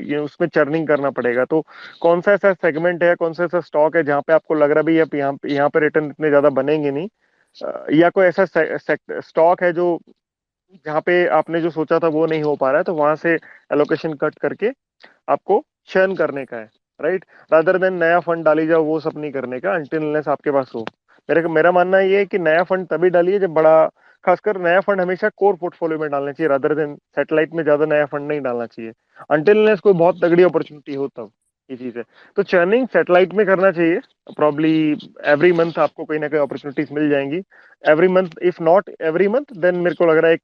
ये उसमें चर्निंग करना पड़ेगा। तो कौन सा ऐसा सेगमेंट है, कौन सा ऐसा स्टॉक है जहां पे आपको लग रहा है भाई अब यहाँ पे रिटर्न इतने ज्यादा बनेंगे नहीं, या कोई ऐसा स्टॉक है जो जहाँ पे आपने जो सोचा था वो नहीं हो पा रहा है, तो वहां से एलोकेशन कट करके आपको चर्न करने का है, राइट। रादर देन नया फंड डाली जाओ, वो सब नहीं करने का अनटिल अनलेस आपके पास हो। मेरा मानना ये है कि नया फंड तभी डालिए जब बड़ा, खासकर नया फंड हमेशा कोर पोर्टफोलियो में डालना चाहिए, रादर देन सैटेलाइट में ज्यादा नया फंड नहीं डालना चाहिए अनटिल अनलेस कोई बहुत तगड़ी अपॉर्चुनिटी हो तब। ये चीज है। तो चर्निंग सैटेलाइट में करना चाहिए। प्रॉब्ली एवरी मंथ आपको कोई ना कोई अपॉर्चुनिटीज मिल जाएंगी, every month, if not every month, then मेरे को लग रहा है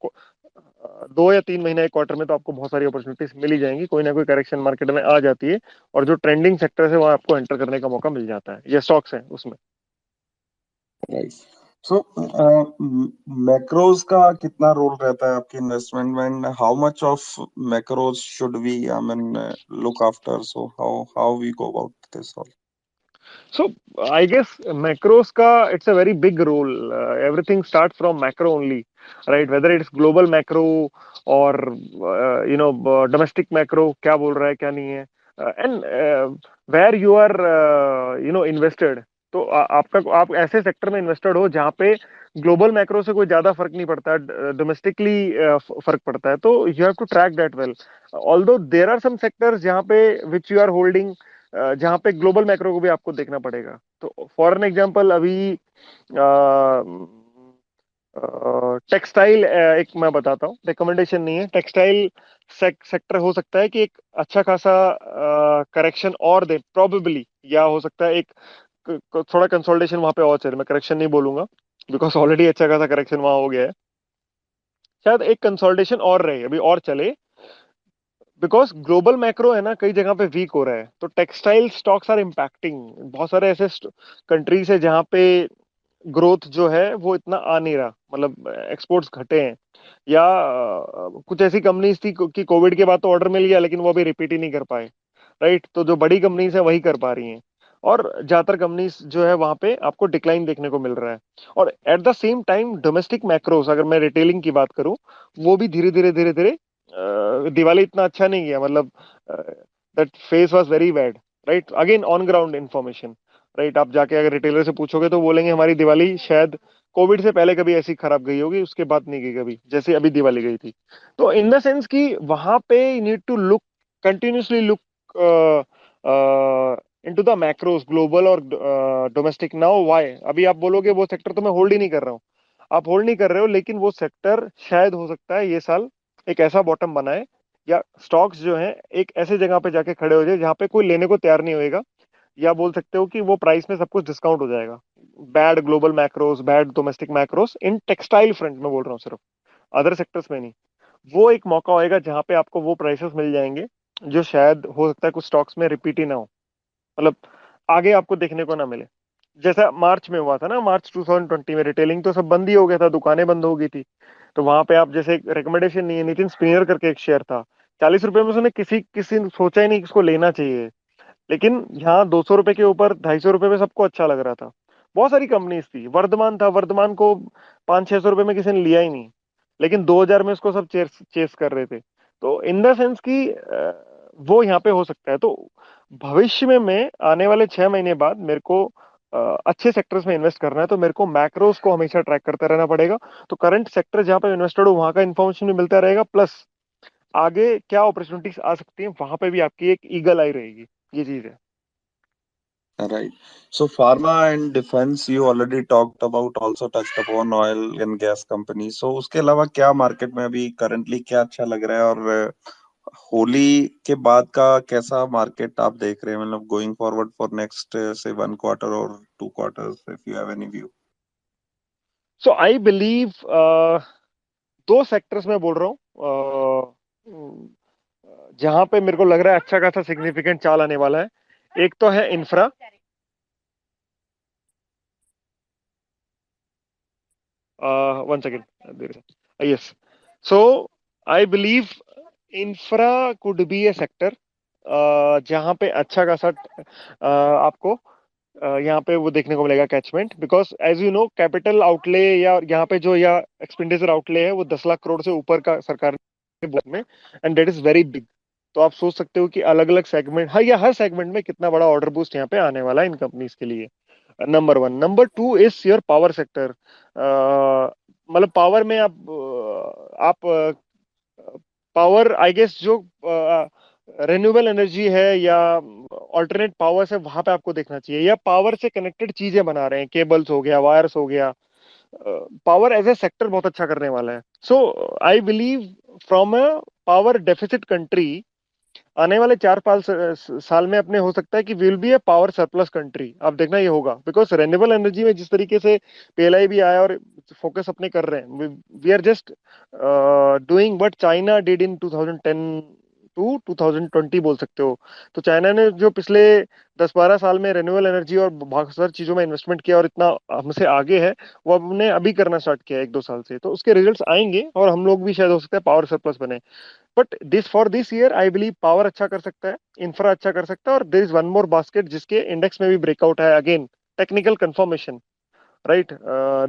2 या 3 महीने, एक क्वार्टर में तो आपको बहुत सारी अपॉर्चुनिटीज मिल ही जाएंगी, कोई ना कोई करेक्शन मार्केट में आ जाती है, और जो ट्रेंडिंग सेक्टर है वहां आपको एंटर करने का मौका मिल जाता है, ये स्टॉक्स है उसमें। राइट। सो मैक्रोज का कितना रोल रहता है आपकी इन्वेस्टमेंट में? How much of macros should we I mean look after? So how we go about this all? So I guess macros ka, it's a very big role. Everything starts from macro only, right? Whether it's global macro or domestic macro, क्या बोल रहा है क्या नहीं है, and where you are invested. तो आप ऐसे सेक्टर में इन्वेस्टेड हो जहाँ पे ग्लोबल मैक्रो से कोई ज्यादा फर्क नहीं पड़ता है, डोमेस्टिकली फर्क पड़ता है, तो you have to track that well. Although there are some sectors जहाँ पे विच यू आर होल्डिंग, जहाँ पे ग्लोबल मैक्रो को भी आपको देखना पड़ेगा। तो फॉर एन एग्जांपल अभी टेक्सटाइल, एक मैं बताता हूँ, रिकमेंडेशन नहीं है, टेक्सटाइल सेक्टर हो सकता है कि एक अच्छा खासा करेक्शन और दे प्रोबेबली, या हो सकता है एक थोड़ा कंसोलिडेशन वहां पे और चले, मैं करेक्शन नहीं बोलूंगा बिकॉज ऑलरेडी अच्छा खासा करेक्शन वहां हो गया है, शायद एक कंसोलिडेशन और रहे अभी और चले, बिकॉज ग्लोबल मैक्रो है ना कई जगह पे वीक हो रहा है, तो टेक्सटाइल स्टॉक्स आर इम्पैक्टिंग। बहुत सारे ऐसे कंट्रीज है जहाँ पे ग्रोथ जो है वो इतना आ नहीं रहा, मतलब एक्सपोर्ट्स घटे हैं, या कुछ ऐसी कंपनीज थी कि कोविड के बाद तो ऑर्डर मिल गया लेकिन वो अभी रिपीट ही नहीं कर पाए, राइट। तो जो बड़ी कंपनीज है वही कर पा रही हैं, और ज्यादातर कंपनीज जो है वहां पे आपको डिक्लाइन देखने को मिल रहा है। और at the same time domestic macros, अगर मैं रिटेलिंग की बात करूं, वो भी धीरे धीरे धीरे धीरे, दिवाली इतना अच्छा नहीं गया, मतलब that face was very bad, right. Again on ground information, right. आप जाके अगर रिटेलर से पूछोगे तो बोलेंगे हमारी दिवाली शायद कोविड से पहले कभी ऐसी खराब गई होगी, उसके बाद नहीं गई कभी जैसे अभी दिवाली गई थी। तो इन द सेंस कि वहां पे need to look, continuously look into the macros, global और डोमेस्टिक। नाउ व्हाई, अभी आप बोलोगे वो सेक्टर तो मैं होल्ड ही नहीं कर रहा हूँ, आप होल्ड नहीं कर रहे हो, लेकिन वो सेक्टर शायद हो सकता है ये साल एक ऐसा बॉटम बनाए, या स्टॉक्स जो हैं एक ऐसे जगह पे जाके खड़े हो जाए जहां पे कोई लेने को तैयार नहीं होएगा, या बोल सकते हो कि वो प्राइस में सब कुछ डिस्काउंट हो जाएगा। Bad global macros, bad domestic macros, in textile front में बोल रहा हूँ सिर्फ, अदर सेक्टर्स में नहीं। वो एक मौका होएगा जहां पे आपको वो प्राइसेस मिल जाएंगे जो शायद हो सकता है कुछ स्टॉक्स में रिपीट ही ना हो, मतलब आगे आपको देखने को ना मिले। जैसा मार्च में हुआ था ना, मार्च 2020 में रिटेलिंग तो सब बंद ही हो गया था, दुकानें बंद हो गई थी। तो वहां पे आप जैसे, रिकमेंडेशन नहीं है, नितिन स्पिनर करके एक शेयर था, 40 रुपए में उसने किसी किसी ने सोचा ही नहीं कि इसको लेना चाहिए, लेकिन यहाँ 200 रुपए के ऊपर 250 रुपए में सबको अच्छा लग रहा था। बहुत सारी कंपनीज थी, वर्धमान था, वर्धमान को 500-600 रुपए में किसी ने लिया ही नहीं, लेकिन 2000 में उसको सब चेस चेस कर रहे थे। तो इन द सेंस कि वो यहाँ पे हो सकता है। तो भविष्य में मैं आने वाले 6 महीने बाद मेरे को अच्छे सेक्टर्स में इन्वेस्ट करना है, तो मेरे को मैक्रोस को हमेशा ट्रैक करते रहना पड़ेगा। तो करंट सेक्टर जहाँ पे इन्वेस्टेड हो वहां का इन्फॉर्मेशन भी मिलता रहेगा, प्लस आगे क्या अपॉर्चुनिटीज आ सकती हैं वहां पे भी आपकी एक ईगल आई रहेगी, ये चीज है। Right. So pharma and defense you already talked about, also touched upon oil and gas companies. So उसके अलावा क्या मार्केट में अभी करंटली क्या अच्छा लग रहा है, और होली के बाद का कैसा मार्केट आप देख रहे हैं, मतलब गोइंग फॉरवर्ड फॉर नेक्स्ट से 1 क्वार्टर और 2 quarters, if you have any view? So I believe दो सेक्टर्स में बोल रहा हूँ, जहां पे मेरे को लग रहा है अच्छा खासा सिग्निफिकेंट चाल आने वाला है। एक तो है infra. One second. Yes. So I believe infra could be A sector जहां पे अच्छा खासा आपको यहाँ पे वो देखने को मिलेगा catchment, because as you know capital outlay या यहाँ पे जो या एक्सपेंडिचर आउटले है वो 10 लाख करोड़ से ऊपर का सरकार ने बोला में, and that is very big. तो आप सोच सकते हो कि अलग अलग सेगमेंट, हर या हर सेगमेंट में कितना बड़ा ऑर्डर बूस्ट यहाँ पे आने वाला है इन कंपनीज के लिए। Number one. Number two is your power sector. मतलब पावर में आप पावर आई गेस जो रेन्यूएबल एनर्जी है या ऑल्टरनेट पावर्स है वहां पे आपको देखना चाहिए, या पावर से कनेक्टेड चीजें बना रहे हैं, केबल्स हो गया, वायर्स हो गया। पावर एज ए सेक्टर बहुत अच्छा करने वाला है। So I believe from a power deficit country आने वाले 4-5 साल में अपने हो सकता है कि will be A power surplus country. आप देखना ये होगा, बिकॉज रेन्यूएबल एनर्जी में जिस तरीके से पीएलआई भी आया और फोकस अपने कर रहे हैं, we are just doing what China did in 2010 to 2020 बोल सकते हो। तो चाइना ने जो पिछले 10-12 साल में रेन्यूएबल एनर्जी और बहुत सारी चीजों में इन्वेस्टमेंट किया और इतना हमसे आगे है, वो हमने अभी करना स्टार्ट किया 1-2 साल से। तो उसके रिजल्ट्स आएंगे और हम लोग भी शायद हो सकता है पावर सरप्लस बने। But this for this year I believe power अच्छा कर सकता है, इंफ्रा अच्छा कर सकता है, और there is one more basket जिसके इंडेक्स में भी ब्रेकआउट है again, technical confirmation, right,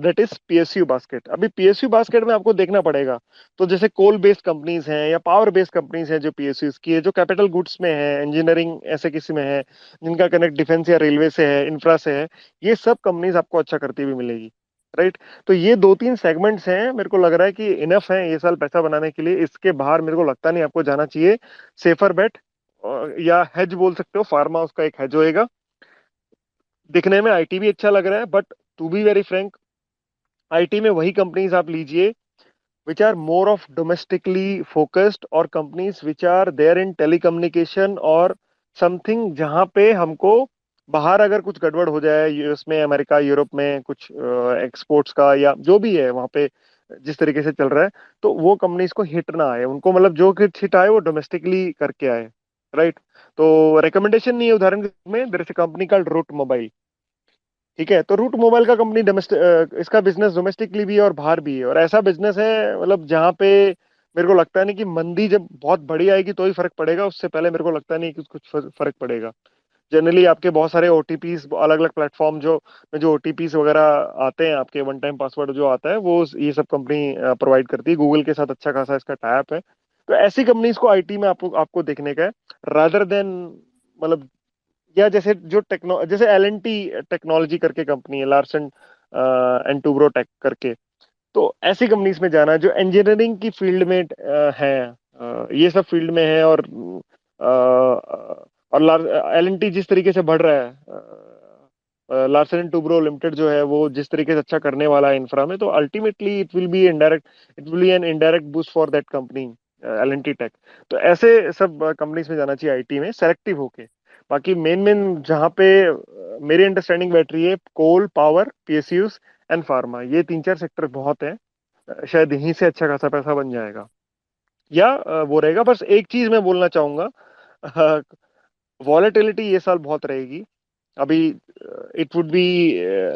that is PSU basket. अभी पीएसयू बास्केट में आपको देखना पड़ेगा। तो जैसे कोल बेस्ड कंपनीज हैं या पावर बेस्ड कंपनीज हैं जो पीएसयूज की है, जो कैपिटल गुड्स में है, इंजीनियरिंग ऐसे किसी में है, जिनका कनेक्ट डिफेंस या रेलवे से है, इंफ्रा से है, ये सब कंपनीज आपको अच्छा करती हुई मिलेगी, राइट। तो ये 2-3 सेगमेंट्स हैं, मेरे को लग रहा है कि इनफ है ये साल पैसा बनाने के लिए। इसके बाहर मेरे को लगता नहीं आपको जाना चाहिए। सेफर बेट या हेज बोल सकते हो, फार्मा उसका एक हेज होएगा। दिखने में आईटी भी अच्छा लग रहा है, but to be very frank IT में वही कंपनीज आप लीजिए which are more of domestically focused, और companies which are there in telecommunication और something जहां पे हमको बाहर अगर कुछ गड़बड़ हो जाए, यूएस में, अमेरिका, यूरोप में कुछ एक्सपोर्ट्स का या जो भी है वहां पे जिस तरीके से चल रहा है, तो वो कंपनीज को हिट ना आए, उनको मतलब जो कुछ हिट आए वो डोमेस्टिकली करके आए, राइट। तो रिकमेंडेशन नहीं है, उदाहरण के रूप में there is a company called Route Mobile. ठीक है, तो रूट मोबाइल का कंपनी डोमेस्टिक, इसका बिजनेस डोमेस्टिकली भी है और बाहर भी है, और ऐसा बिजनेस है मतलब जहाँ पे मेरे को लगता नहीं कि मंदी जब बहुत बड़ी आएगी तो ही फर्क पड़ेगा, उससे पहले मेरे को लगता नहीं कि कुछ फर्क पड़ेगा। जनरली आपके बहुत सारे ओटीपीज, अलग अलग प्लेटफॉर्म जो में जो ओटीपीज वगैरह आते हैं, आपके वन टाइम पासवर्ड जो आता है, वो ये सब कंपनी प्रोवाइड करती है। गूगल के साथ अच्छा खासा इसका टाइप है। तो ऐसी कंपनीज को आईटी में आपको आपको देखने का है, रादर देन मतलब, या जैसे जो जैसे एल एन टी टेक्नोलॉजी करके कंपनी है, लार्सन एंड टूब्रो टेक करके। तो ऐसी कंपनीज में जाना जो इंजीनियरिंग की फील्ड में है, ये सब फील्ड में है, और एल एन टी जिस तरीके से बढ़ रहा है, लार्सन एंड टूब्रो लिमिटेड जो है वो जिस तरीके से अच्छा करने वाला है इंफ्रा में, तो ultimately it will be an indirect boost for that company, L N T tech. तो ऐसे सब कंपनीज में जाना चाहिए आईटी में सेलेक्टिव होके। बाकी मेन मेन जहाँ पे मेरी अंडरस्टैंडिंग बैठ रही है, कोल, पावर, पीएसयूज एंड फार्मा, ये 3-4 सेक्टर बहुत है। शायद यहीं से अच्छा खासा पैसा बन जाएगा, या वो रहेगा। बस एक चीज मैं बोलना चाहूंगा, वॉलेटिलिटी ये साल बहुत रहेगी। अभी it would be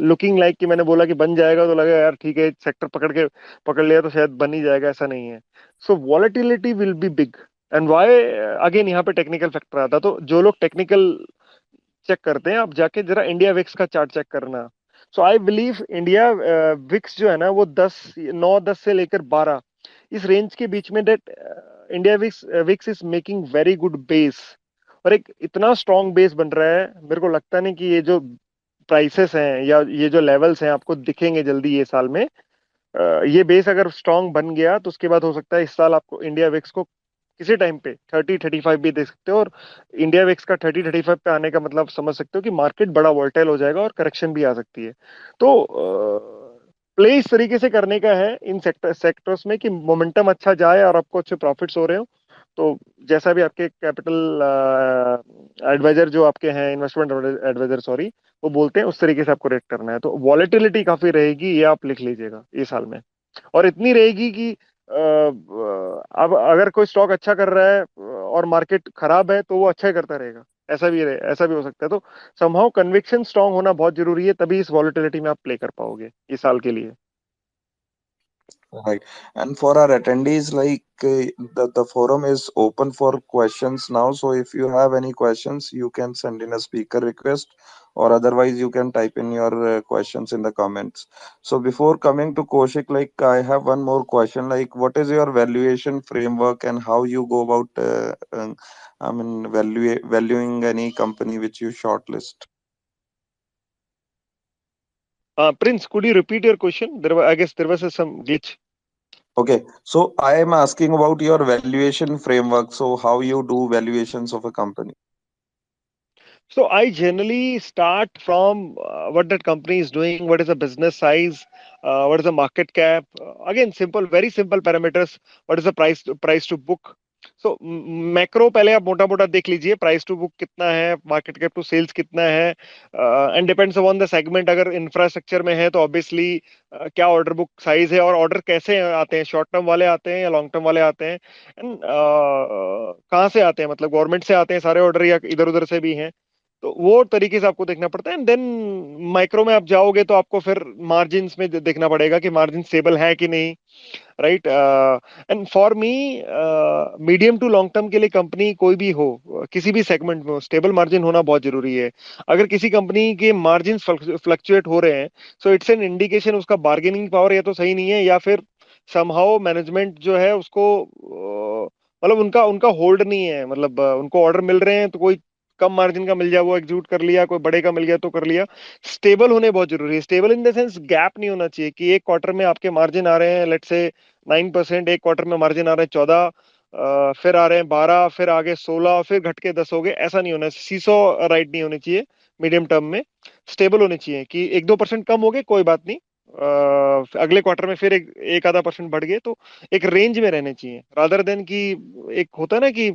looking like कि मैंने बोला कि बन जाएगा तो लगेगा यार ठीक है, सेक्टर पकड़ लिया तो शायद बन ही जाएगा, ऐसा नहीं है। So volatility will be big. And why, again यहाँ पे टेक्निकल फैक्टर आता है। तो जो लोग टेक्निकल चेक करते हैं, आप जाके जरा इंडिया विक्स का चार्ट चेक करना। सो आई बिलीव इंडिया विक्स जो है ना वो 10 9 10 से लेकर 12 इस रेंज के बीच में, that India VIX VIX is making very good base, और एक इतना स्ट्रॉन्ग बेस बन रहा है। मेरे को लगता नहीं कि ये जो प्राइसेस हैं या ये जो लेवल्स हैं आपको दिखेंगे जल्दी ये साल में। ये बेस अगर स्ट्रांग बन गया तो उसके बाद हो सकता है इस साल आपको इंडिया विक्स को किसी टाइम पे 30-35 भी देख सकते हो, और इंडिया विक्स का 30-35 पे आने का मतलब समझ सकते हो कि मार्केट बड़ा वोलेटाइल हो जाएगा और करेक्शन भी आ सकती है। तो प्ले इस तरीके से करने का है इन सेक्टर्स में कि मोमेंटम अच्छा जाए और आपको अच्छे प्रॉफिट्स हो रहे हो। तो जैसा भी आपके कैपिटल एडवाइजर जो आपके हैं, इन्वेस्टमेंट एडवाइजर सॉरी, वो बोलते हैं, उस तरीके से आपको रेट करना है। तो वॉलेटिलिटी काफी रहेगी, ये आप लिख लीजिएगा इस साल में। और इतनी रहेगी कि अब अगर कोई स्टॉक अच्छा कर रहा है और मार्केट खराब है तो वो अच्छा ही करता रहेगा। ऐसा भी हो सकता है। तो समहाउ कन्विक्शन स्ट्रांग होना बहुत जरूरी है, तभी इस वॉलेटिलिटी में आप प्ले कर पाओगे इस साल के लिए। Right. And for our attendees, like the forum is open for questions now. So if you have any questions, you can send in a speaker request, or otherwise you can type in your questions in the comments. So before coming to Koshik, like I have one more question. Like, what is your valuation framework and how you go about, valuing any company which you shortlist? Prince, could you repeat your question? I guess there was some glitch. Okay, so I am asking about your valuation framework. So how you do valuations of a company? So I generally start from what that company is doing, what is the business size, what is the market cap. Again, simple, very simple parameters. What is the price to book? So macro पहले आप मोटा मोटा देख लीजिए, price to book कितना है, market cap to sales कितना है, and depends on the segment. अगर इंफ्रास्ट्रक्चर में है तो ऑब्वियसली क्या ऑर्डर बुक साइज है, और ऑर्डर कैसे आते हैं, शॉर्ट टर्म वाले आते हैं या लॉन्ग टर्म वाले आते हैं, एंड कहाँ से आते हैं, मतलब गवर्नमेंट से आते हैं सारे ऑर्डर या इधर उधर से भी हैं। तो वो तरीके से आपको देखना पड़ता है। एंड देन माइक्रो में आप जाओगे तो आपको फिर मार्जिन्स में देखना पड़ेगा कि मार्जिन स्टेबल है कि नहीं, right. And for me medium to long term के लिए कंपनी कोई भी हो, किसी भी सेगमेंट में हो, स्टेबल मार्जिन होना बहुत जरूरी है। अगर किसी कंपनी के मार्जिन फ्लक्चुएट हो रहे हैं, सो इट्स एन इंडिकेशन उसका बार्गेनिंग पावर या तो सही नहीं है, या फिर समहाउ मैनेजमेंट जो है उसको मतलब उनका उनका होल्ड नहीं है। मतलब उनको ऑर्डर मिल रहे हैं तो कोई कम मार्जिन का मिल जाए वो एग्जीक्यूट कर लिया, कोई बड़े का मिल गया तो कर लिया। स्टेबल होने बहुत जरूरी है। Stable in the sense gap नहीं होना चाहिए कि एक क्वार्टर में आपके मार्जिन आ रहे हैं लेट से 9%, एक क्वार्टर में मार्जिन आ रहे हैं 14, फिर आ रहे हैं 12, फिर आगे 16, फिर घट के 10 हो गए। ऐसा नहीं होना, सीसो राइट नहीं होनी चाहिए। मीडियम टर्म में स्टेबल होनी चाहिए कि 1-2% कम हो गए कोई बात नहीं, अगले क्वार्टर में फिर एक आधा परसेंट बढ़ गए, तो एक रेंज में रहने चाहिए, रादर देन कि एक होता है ना कि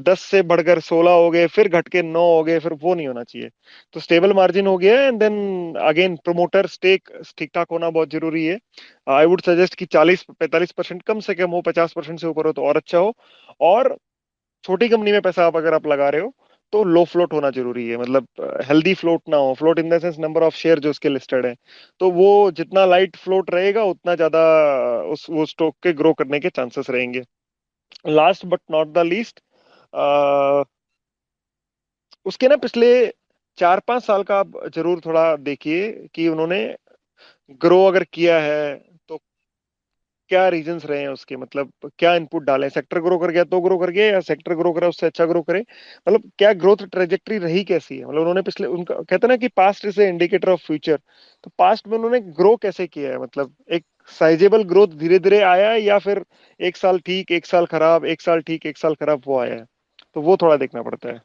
10 से बढ़कर 16 हो गए फिर घट के 9 हो गए, फिर वो नहीं होना चाहिए। तो स्टेबल मार्जिन हो गया, and then again promoter stake ठीक ठाक होना बहुत जरूरी है। आई वुड सजेस्ट कि 40-45% कम से कम हो, 50% से ऊपर हो तो और अच्छा हो। और छोटी कंपनी में पैसा आप अगर आप लगा रहे हो तो लो फ्लोट होना जरूरी है। मतलब हेल्दी फ्लोट ना हो, float in the sense number of share जो उसके लिस्टेड है। तो वो जितना लाइट फ्लोट रहेगा उतना ज्यादा उस वो स्टॉक के ग्रो करने के चांसेस रहेंगे। Last but not the least, उसके ना पिछले 4-5 साल का आप जरूर थोड़ा देखिए कि उन्होंने ग्रो अगर किया है तो क्या रीजंस रहे हैं उसके, मतलब क्या इनपुट डाले। सेक्टर ग्रो कर गया तो ग्रो कर गया, या सेक्टर ग्रो करा उससे अच्छा ग्रो करे, मतलब क्या ग्रोथ ट्रेजेक्टरी रही कैसी है। मतलब उन्होंने पिछले, उनका कहते हैं ना कि past is a indicator of future. तो पास्ट में उन्होंने ग्रो कैसे किया है, मतलब एक साइजेबल ग्रोथ धीरे धीरे आया है, या फिर एक साल ठीक एक साल खराब, एक साल ठीक एक साल खराब वो आया है। तो वो थोड़ा देखना पड़ता है।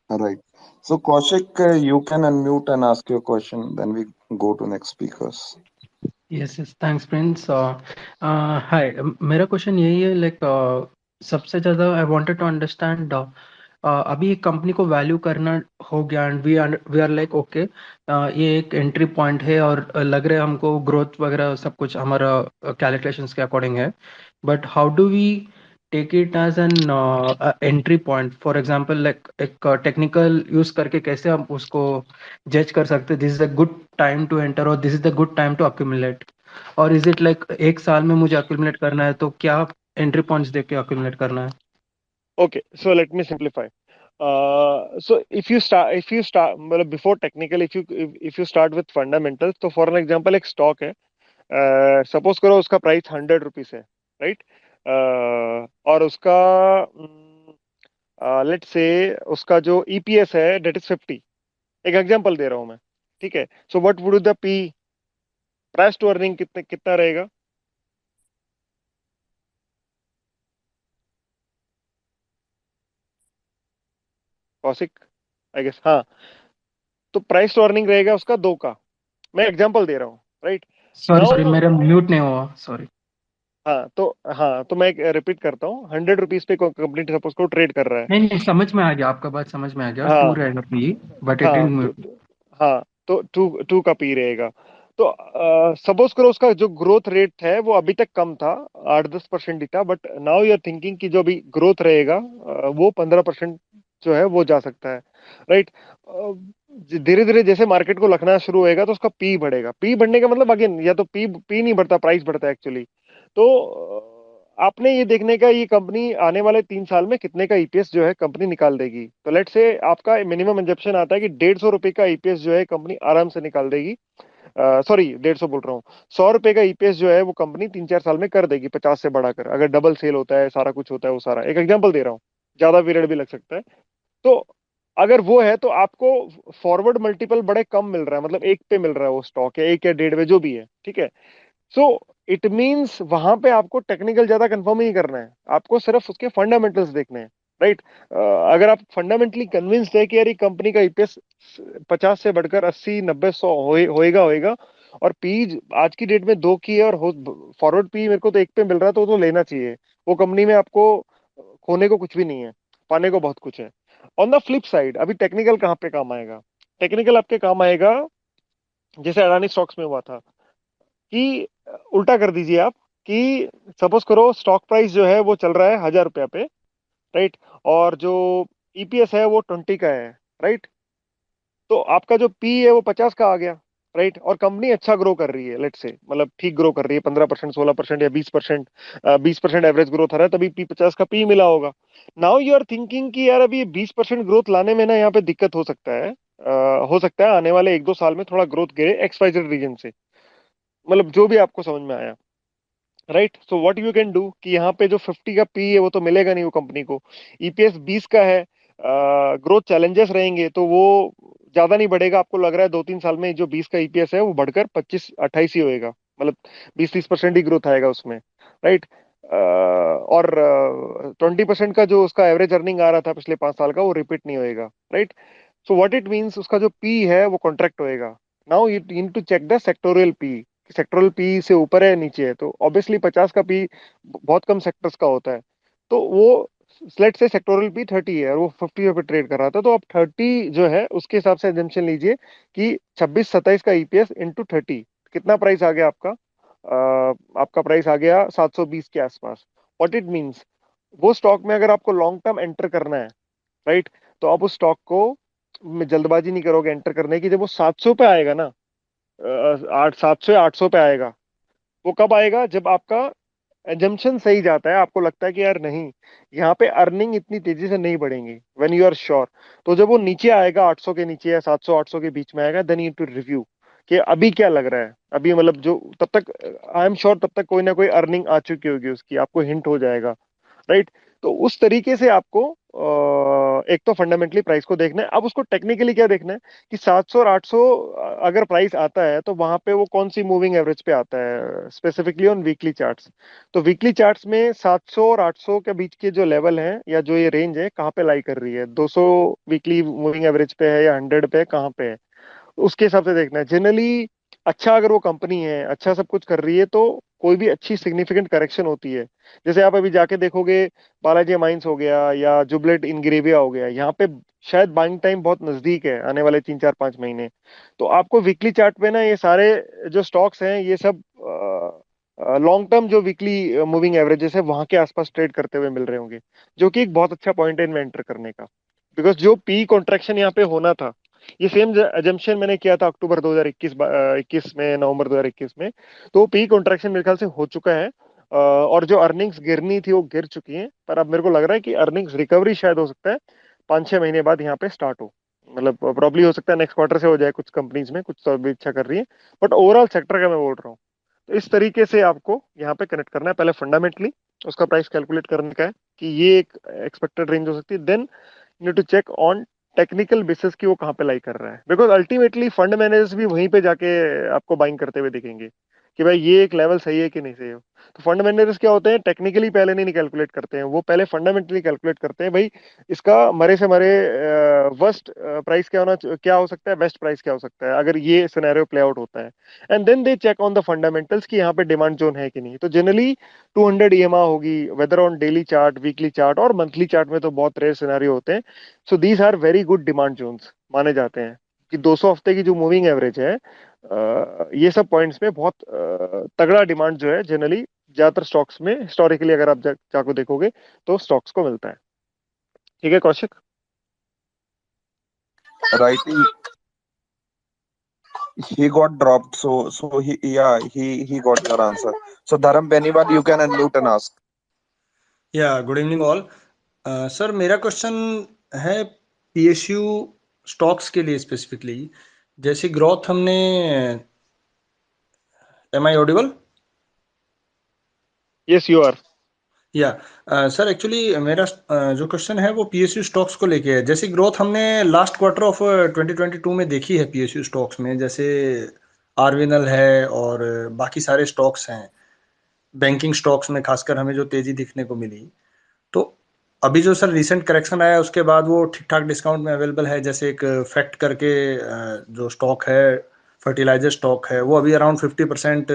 All right. So Kaushik, you can unmute and ask your question. Then we go to next speakers. Yes yes thanks Prince. Hi, मेरा क्वेश्चन यही है लाइक सबसे ज़्यादा आई वांटेड टू अंडरस्टैंड अभी एक कंपनी को वैल्यू करना हो गया and we are like okay, ये एक एंट्री पॉइंट है और लग रहा है हमको ग्रोथ वगैरह सब कुछ हमारा कैलकुलेशंस के अकॉर्डिंग है, but how do we take it as an entry point? For example like एक टेक्निकल यूज करके कैसे हम उसको जज कर सकते हैं this is a good time to enter और this is the good time to accumulate? और इज इट लाइक एक साल में मुझे अक्यूमुलेट करना है तो क्या एंट्री पॉइंट्स देख के अक्यूमुलेट करना है? Okay, so let me simplify. So if you start मतलब before technical, if you start with fundamentals, तो for an example एक stock है, सपोज करो उसका प्राइस 100 रुपीज है, राइट। और उसका लेट से उसका जो ईपीएस है डेट इज 50। एक एग्जांपल दे रहा हूं मैं, ठीक है। So what would the P, price to earning कितना कितना रहेगा? कौशिक, आई गेस हाँ। तो प्राइस टू अर्निंग रहेगा उसका 2 का। मैं एग्जांपल दे रहा हूँ, राइट सॉरी नाउ। सॉरी, मेरा म्यूट नहीं हुआ, सॉरी। हाँ तो मैं रिपीट करता हूँ, 100 रुपीज पे कंपनी सपोज को ट्रेड कर रहा है। नहीं नहीं, समझ में आ गया, आपका बात समझ में आ गया, टू हाँ रहेगा पी, बट इट हाँ डिडंट म्यूट। हाँ तो टू टू का पी रहेगा। तो सपोज करो उसका जो ग्रोथ रेट है वो अभी तक कम था, 8-10% ही था, but now you are thinking कि जो अभी ग्रोथ रहेगा वो 15% जो है वो जा सकता है, राइट। धीरे धीरे जैसे मार्केट को लखना शुरू होएगा तो उसका पी बढ़ेगा। पी बढ़ने का मतलब अगेन, या तो पी पी नहीं बढ़ता, प्राइस बढ़ता है एक्चुअली। तो आपने ये देखने का, ये कंपनी आने वाले 3 साल में कितने का ईपीएस जो है कंपनी निकाल देगी। तो लेट से आपका मिनिमम इंजेप्शन आता है कि 150 रुपए का ईपीएस जो है कंपनी आराम से निकाल देगी। सॉरी, 150 बोल रहा हूँ, 100 रुपए का ईपीएस जो है वो कंपनी 3-4 साल में कर देगी, 50 से बढ़ाकर, अगर डबल सेल होता है, सारा कुछ होता है, वो सारा एक एग्जांपल दे रहा हूँ, ज्यादा पीरियड भी लग सकता है। तो अगर वो है तो आपको फॉरवर्ड मल्टीपल बड़े कम मिल रहा है, मतलब एक पे मिल रहा है वो स्टॉक, या एक या डेढ़ पे जो भी है, ठीक है। सो इट मीन्स वहां पे आपको टेक्निकल ज्यादा कंफर्म नहीं करना है, आपको सिर्फ उसके फंडामेंटल्स देखने हैं, राइट। अगर आप फंडामेंटली कन्विंस्ड है कि यार ये कंपनी का ईपीएस 50 से बढ़कर 80, 90, 100 होएगा होएगा, और पी आज की डेट में 2 की है, और फॉरवर्ड पी मेरे को तो एक पे मिल रहा है, तो लेना चाहिए। वो कंपनी में आपको खोने को कुछ भी नहीं है, पाने को बहुत कुछ है। ऑन द फ्लिप साइड अभी टेक्निकल कहाँ पे काम आएगा? टेक्निकल आपके काम आएगा जैसे अडानी स्टॉक्स में हुआ था, कि उल्टा कर दीजिए आप, कि सपोज करो स्टॉक प्राइस जो है वो चल रहा है 1,000 रुपया पे, राइट, और जो ईपीएस है वो 20 का है, राइट। तो आपका जो पी है वो 50 का आ गया, राइट, और कंपनी अच्छा ग्रो कर रही है, लेट से मतलब ठीक ग्रो कर रही है, 15%, 16% या 20%, 20% एवरेज ग्रोथ आ रहा है, तभी पी 50 का पी मिला होगा। नाउ यू आर थिंकिंग कि यार अभी 20% ग्रोथ लाने में ना यहाँ पे दिक्कत हो सकता है, हो सकता है आने वाले 1-2 साल में थोड़ा ग्रोथ गिरे एक्सवाइजेड रीजन से, मतलब जो भी आपको समझ में आया, right. So what you can do कि यहाँ पे जो 50 का पी है वो तो मिलेगा नहीं वो कंपनी को, ईपीएस 20 का है, ग्रोथ चैलेंजेस रहेंगे, तो वो ज्यादा नहीं बढ़ेगा। आपको लग रहा है 2-3 साल में जो 20 का ईपीएस है वो बढ़कर 25-28 ही होएगा, मतलब 20-30% ही ग्रोथ आएगा उसमें, राइट। और 20% का जो उसका एवरेज अर्निंग आ रहा था पिछले 5 साल का वो रिपीट नहीं होएगा, right. So what it means, उसका जो पी है वो कॉन्ट्रैक्ट होएगा। Now you need to check the sectorial P, sectoral P से ऊपर है नीचे है, तो ऑब्वियसली 50 का पी बहुत कम सेक्टर्स का होता है, तो वो लेट से सेक्टोरल पी 30 है और वो 50 पे ट्रेड कर रहा था, तो आप 30 जो है उसके हिसाब से एजम्पशन लीजिए कि 26-27 का ईपीएस इंटू 30, कितना प्राइस आ गया आपका? आपका प्राइस आ गया 720 के आसपास। व्हाट इट मीन्स, वो स्टॉक में अगर आपको लॉन्ग टर्म एंटर करना है, राइट, तो आप उस स्टॉक को में जल्दबाजी नहीं करोगे एंटर करने की। जब वो 700 पे आएगा ना, 700 या 800 पे आएगा, वो कब आएगा? जब आपका एजम्पशन सही जाता है, आपको लगता है कि यार नहीं, यहाँ पे अर्निंग इतनी तेजी से नहीं बढ़ेंगी, व्हेन यू आर श्योर। तो जब वो नीचे आएगा 800 के नीचे या 700-800 के बीच में आएगा, देन यू टू रिव्यू कि अभी क्या लग रहा है। अभी मतलब जो तब तक आई एम श्योर तब तक कोई ना कोई अर्निंग आ चुकी होगी उसकी, आपको हिंट हो जाएगा, राइट। तो उस तरीके से आपको एक तो फंडामेंटली प्राइस को देखना है। अब उसको टेक्निकली क्या देखना है कि 700 और 800 अगर प्राइस आता है तो वहां पे वो कौन सी मूविंग एवरेज पे आता है, स्पेसिफिकली ऑन वीकली चार्ट्स। तो वीकली चार्ट्स में 700 और 800 के बीच के जो लेवल हैं या जो ये रेंज है कहाँ पे लाई कर रही है, 200 वीकली मूविंग एवरेज पे है या 100 पे है, कहाँ पे है, उसके हिसाब से देखना है जनरली। अच्छा अगर वो कंपनी है, अच्छा सब कुछ कर रही है, तो कोई भी अच्छी सिग्निफिकेंट करेक्शन होती है। जैसे आप अभी जाके देखोगे, बालाजी माइंस हो गया या जुबलेट इंग्रेविया हो गया, यहाँ पे शायद बाइंग टाइम बहुत नजदीक है, आने वाले 3-4-5 महीने। तो आपको वीकली चार्ट पे ना ये सारे जो स्टॉक्स हैं ये सब लॉन्ग टर्म जो वीकली मूविंग एवरेजेस है वहां के आसपास ट्रेड करते हुए मिल रहे होंगे, जो कि एक बहुत अच्छा पॉइंट है इनमें एंटर करने का। बिकॉज जो पी कॉन्ट्रैक्शन यहाँ पे होना था, ये सेम एजम्पशन मैंने किया था अक्टूबर 2021 21 में, नवंबर 2021 में। तो पी कॉन्ट्रैक्शन मेरे ख्याल से हो चुका है, और जो अर्निंग्स गिरनी थी वो गिर चुकी हैं, पर अब मेरे को लग रहा है कि अर्निंग्स रिकवरी शायद हो सकता है 5-6 महीने बाद यहाँ पे स्टार्ट हो। मतलब प्रॉब्ली हो सकता है नेक्स्ट क्वार्टर से हो जाए, कुछ कंपनीज में कुछ तो अभी अच्छा कर रही है, बट ओवरऑल सेक्टर का मैं बोल रहा हूँ। तो इस तरीके से आपको यहाँ पे कनेक्ट करना है, पहले फंडामेंटली उसका प्राइस कैलकुलेट करने का है कि ये एक एक्सपेक्टेड रेंज हो सकती है, then need to check on technical basis की वो कहाँ पे लाई कर रहा है। बिकॉज अल्टीमेटली फंड मैनेजर्स भी वहीं पे जाके आपको बाइंग करते हुए दिखेंगे कि भाई ये एक लेवल सही है कि नहीं सही हो। तो फंड मैनेजर्स क्या होते हैं, टेक्निकली पहले नहीं कैलकुलेट करते हैं, वो पहले फंडामेंटली कैलकुलेट करते हैं, भाई इसका मरे से मरे वर्स्ट प्राइस क्या हो सकता है, बेस्ट प्राइस क्या हो सकता है अगर ये सिनेरियो प्ले आउट होता है। And then they check on the fundamentals कि यहाँ पे डिमांड जोन है कि नहीं। तो जनरली 200 ईएमआ होगी, whether on daily chart, weekly chart और मंथली चार्ट में तो बहुत रेयर सिनेरियो होते हैं। So these are very good demand zones माने जाते हैं। कि 200 हफ्ते की जो मूविंग एवरेज है, ये सब पॉइंट्स में बहुत तगड़ा डिमांड जो है जनरली ज्यादातर स्टॉक्स में हिस्टोरिकली अगर आप जाको देखोगे तो स्टॉक्स को मिलता है। ठीक है Kaushik? Right. He got dropped. So he, yeah, he got your answer. So Dharam Beniwal, you can unmute and ask. Yeah good evening all. Sir मेरा क्वेश्चन है पीएसयू स्टॉक्स के लिए स्पेसिफिकली। जैसे ग्रोथ हमने, am I audible? Yes you are. Yeah sir actually मेरा जो question है वो पीएसयू स्टॉक्स को लेके है। जैसे ग्रोथ हमने लास्ट क्वार्टर ऑफ 2022 में देखी है पीएसयू स्टॉक्स में, जैसे आरविनल है और बाकी सारे स्टॉक्स हैं, बैंकिंग स्टॉक्स में खासकर हमें जो तेजी दिखने को मिली। तो अभी जो सर रिसेंट करेक्शन आया उसके बाद वो ठीक ठाक डिस्काउंट में अवेलेबल है। जैसे एक फैक्ट करके जो स्टॉक है, फर्टिलाइजर स्टॉक है, वो अभी अराउंड 50%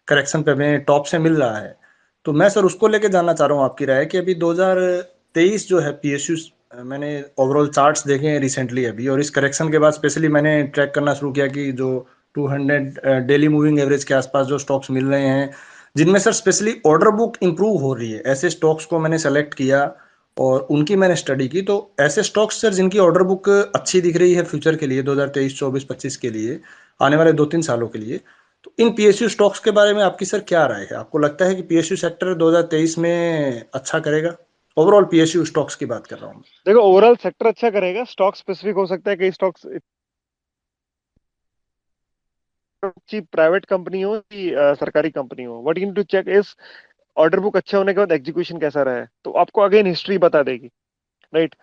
करेक्शन पे हमें टॉप से मिल रहा है। तो मैं सर उसको लेके जानना चाह रहा हूँ आपकी राय कि अभी 2023 जो है पीएसयू, मैंने ओवरऑल चार्ट्स देखे हैं रिसेंटली अभी, और इस करेक्शन के बाद स्पेशली मैंने ट्रैक करना शुरू किया कि जो 200 डेली मूविंग एवरेज के आसपास जो स्टॉक्स मिल रहे हैं, जिनमें sir specially order book improve हो रही है, ऐसे स्टॉक्स को मैंने सेलेक्ट किया और उनकी मैंने स्टडी की। तो ऐसे स्टॉक्स सर जिनकी ऑर्डर बुक अच्छी दिख रही है फ्यूचर के लिए 2023 24 25 के लिए, आने वाले 2-3 सालों के लिए, तो इन पीएसयू स्टॉक्स के बारे में आपकी सर क्या राय है? आपको लगता है कि पीएसयू सेक्टर 2023 में अच्छा करेगा? ओवरऑल पीएसयू स्टॉक्स की बात कर रहा हूँ मैं। देखो ओवरऑल सेक्टर अच्छा करेगा, स्टॉक स्पेसिफिक हो सकता है, कई स्टॉक्स अच्छी प्राइवेट कंपनी हो कि सरकारी कंपनी हो। What you need to check is order book अच्छा होने के बाद एग्जीक्यूशन कैसा रहा है, तो आपको अगेन हिस्ट्री बता देगी। राइट,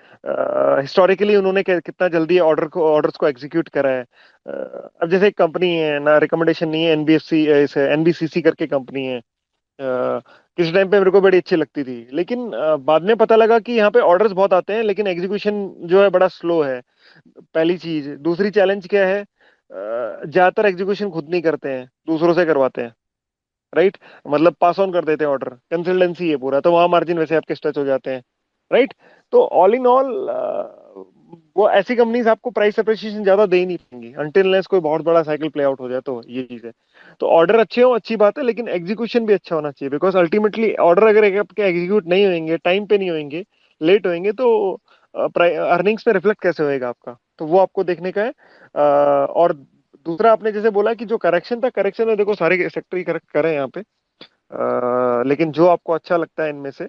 हिस्टोरिकली उन्होंने कितना जल्दी ऑर्डर्स को एग्जीक्यूट करा है। अब जैसे एक कंपनी है ना, रिकमेंडेशन नहीं है, एनबीएफसी एनबीसीसी करके कंपनी है। किसी टाइम पे मेरे को बड़ी अच्छी लगती थी, लेकिन बाद में पता लगा कि यहाँ पे ऑर्डर्स बहुत आते हैं लेकिन एग्जीक्यूशन जो है बड़ा स्लो है। पहली चीज। दूसरी चैलेंज क्या है, ज्यादातर एग्जीक्यूशन खुद नहीं करते हैं, दूसरों से करवाते हैं। राइट, मतलब पास ऑन कर देते हैं ऑर्डर, कंसल्टेंसी है पूरा, तो वहां मार्जिन वैसे आपके स्ट्रेच हो जाते हैं। राइट, तो ऑल इन ऑल वो ऐसी कंपनीज आपको प्राइस अप्रिसिएशन ज्यादा दे ही नहीं पाएंगी अनटिल अनलेस कोई बहुत बड़ा साइकिल प्ले आउट हो जाए, तो ये चीज है। तो ऑर्डर अच्छे हो अच्छी बात है, लेकिन एग्जीक्यूशन भी अच्छा होना चाहिए, बिकॉज अल्टीमेटली ऑर्डर अगर आपके एग्जीक्यूट नहीं होंगे, टाइम पे नहीं होंगे, लेट होंगे, तो अर्निंग्स में रिफ्लेक्ट कैसे होएगा आपका, तो वो आपको देखने का है। और दूसरा आपने जैसे बोला कि जो करेक्शन था, करेक्शन में देखो सारे सेक्टर ही करेक्ट करे हैं यहाँ पे। लेकिन जो आपको अच्छा लगता है इनमें से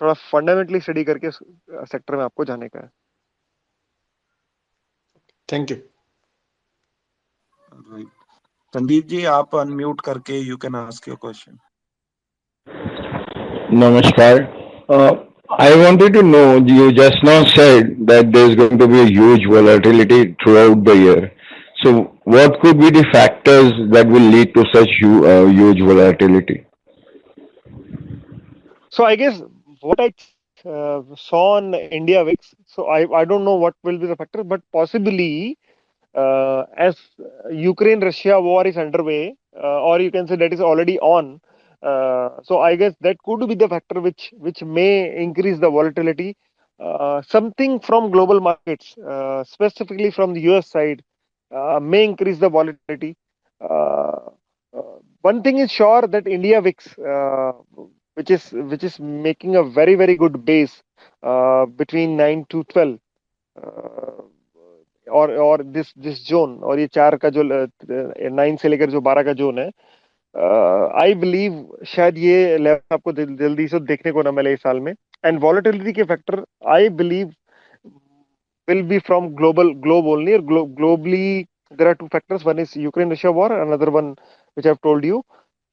थोड़ा फंडामेंटली स्टडी करके सेक्टर में आपको जाने का है। Thank you. Right. Sandeep ji, आप अनम्यूट करके you can ask your question. Namaskar. I wanted to know, you just now said that there's going to be a huge volatility throughout the year. So, what could be the factors that will lead to such huge volatility? So I guess what I saw on India VIX, so I don't know what will be the factor, but possibly as Ukraine-Russia war is underway, or you can say that is already on. So I guess that could be the factor which may increase the volatility. Something from global markets, specifically from the US side, may increase the volatility. Uh, One thing is sure that India VIX, which is making a very good base between 9 to 12. और this zone, और ये 4 का जो 9 से लेकर जो 12 का zone है, आई बिलीव शायद ये लेवल आपको जल्दी से देखने को ना मिले इस साल में। एंड वॉलेटिलिटी के factor I believe will be from globe only, or globally there are two factors, one is Ukraine Russia war, another one which I've told you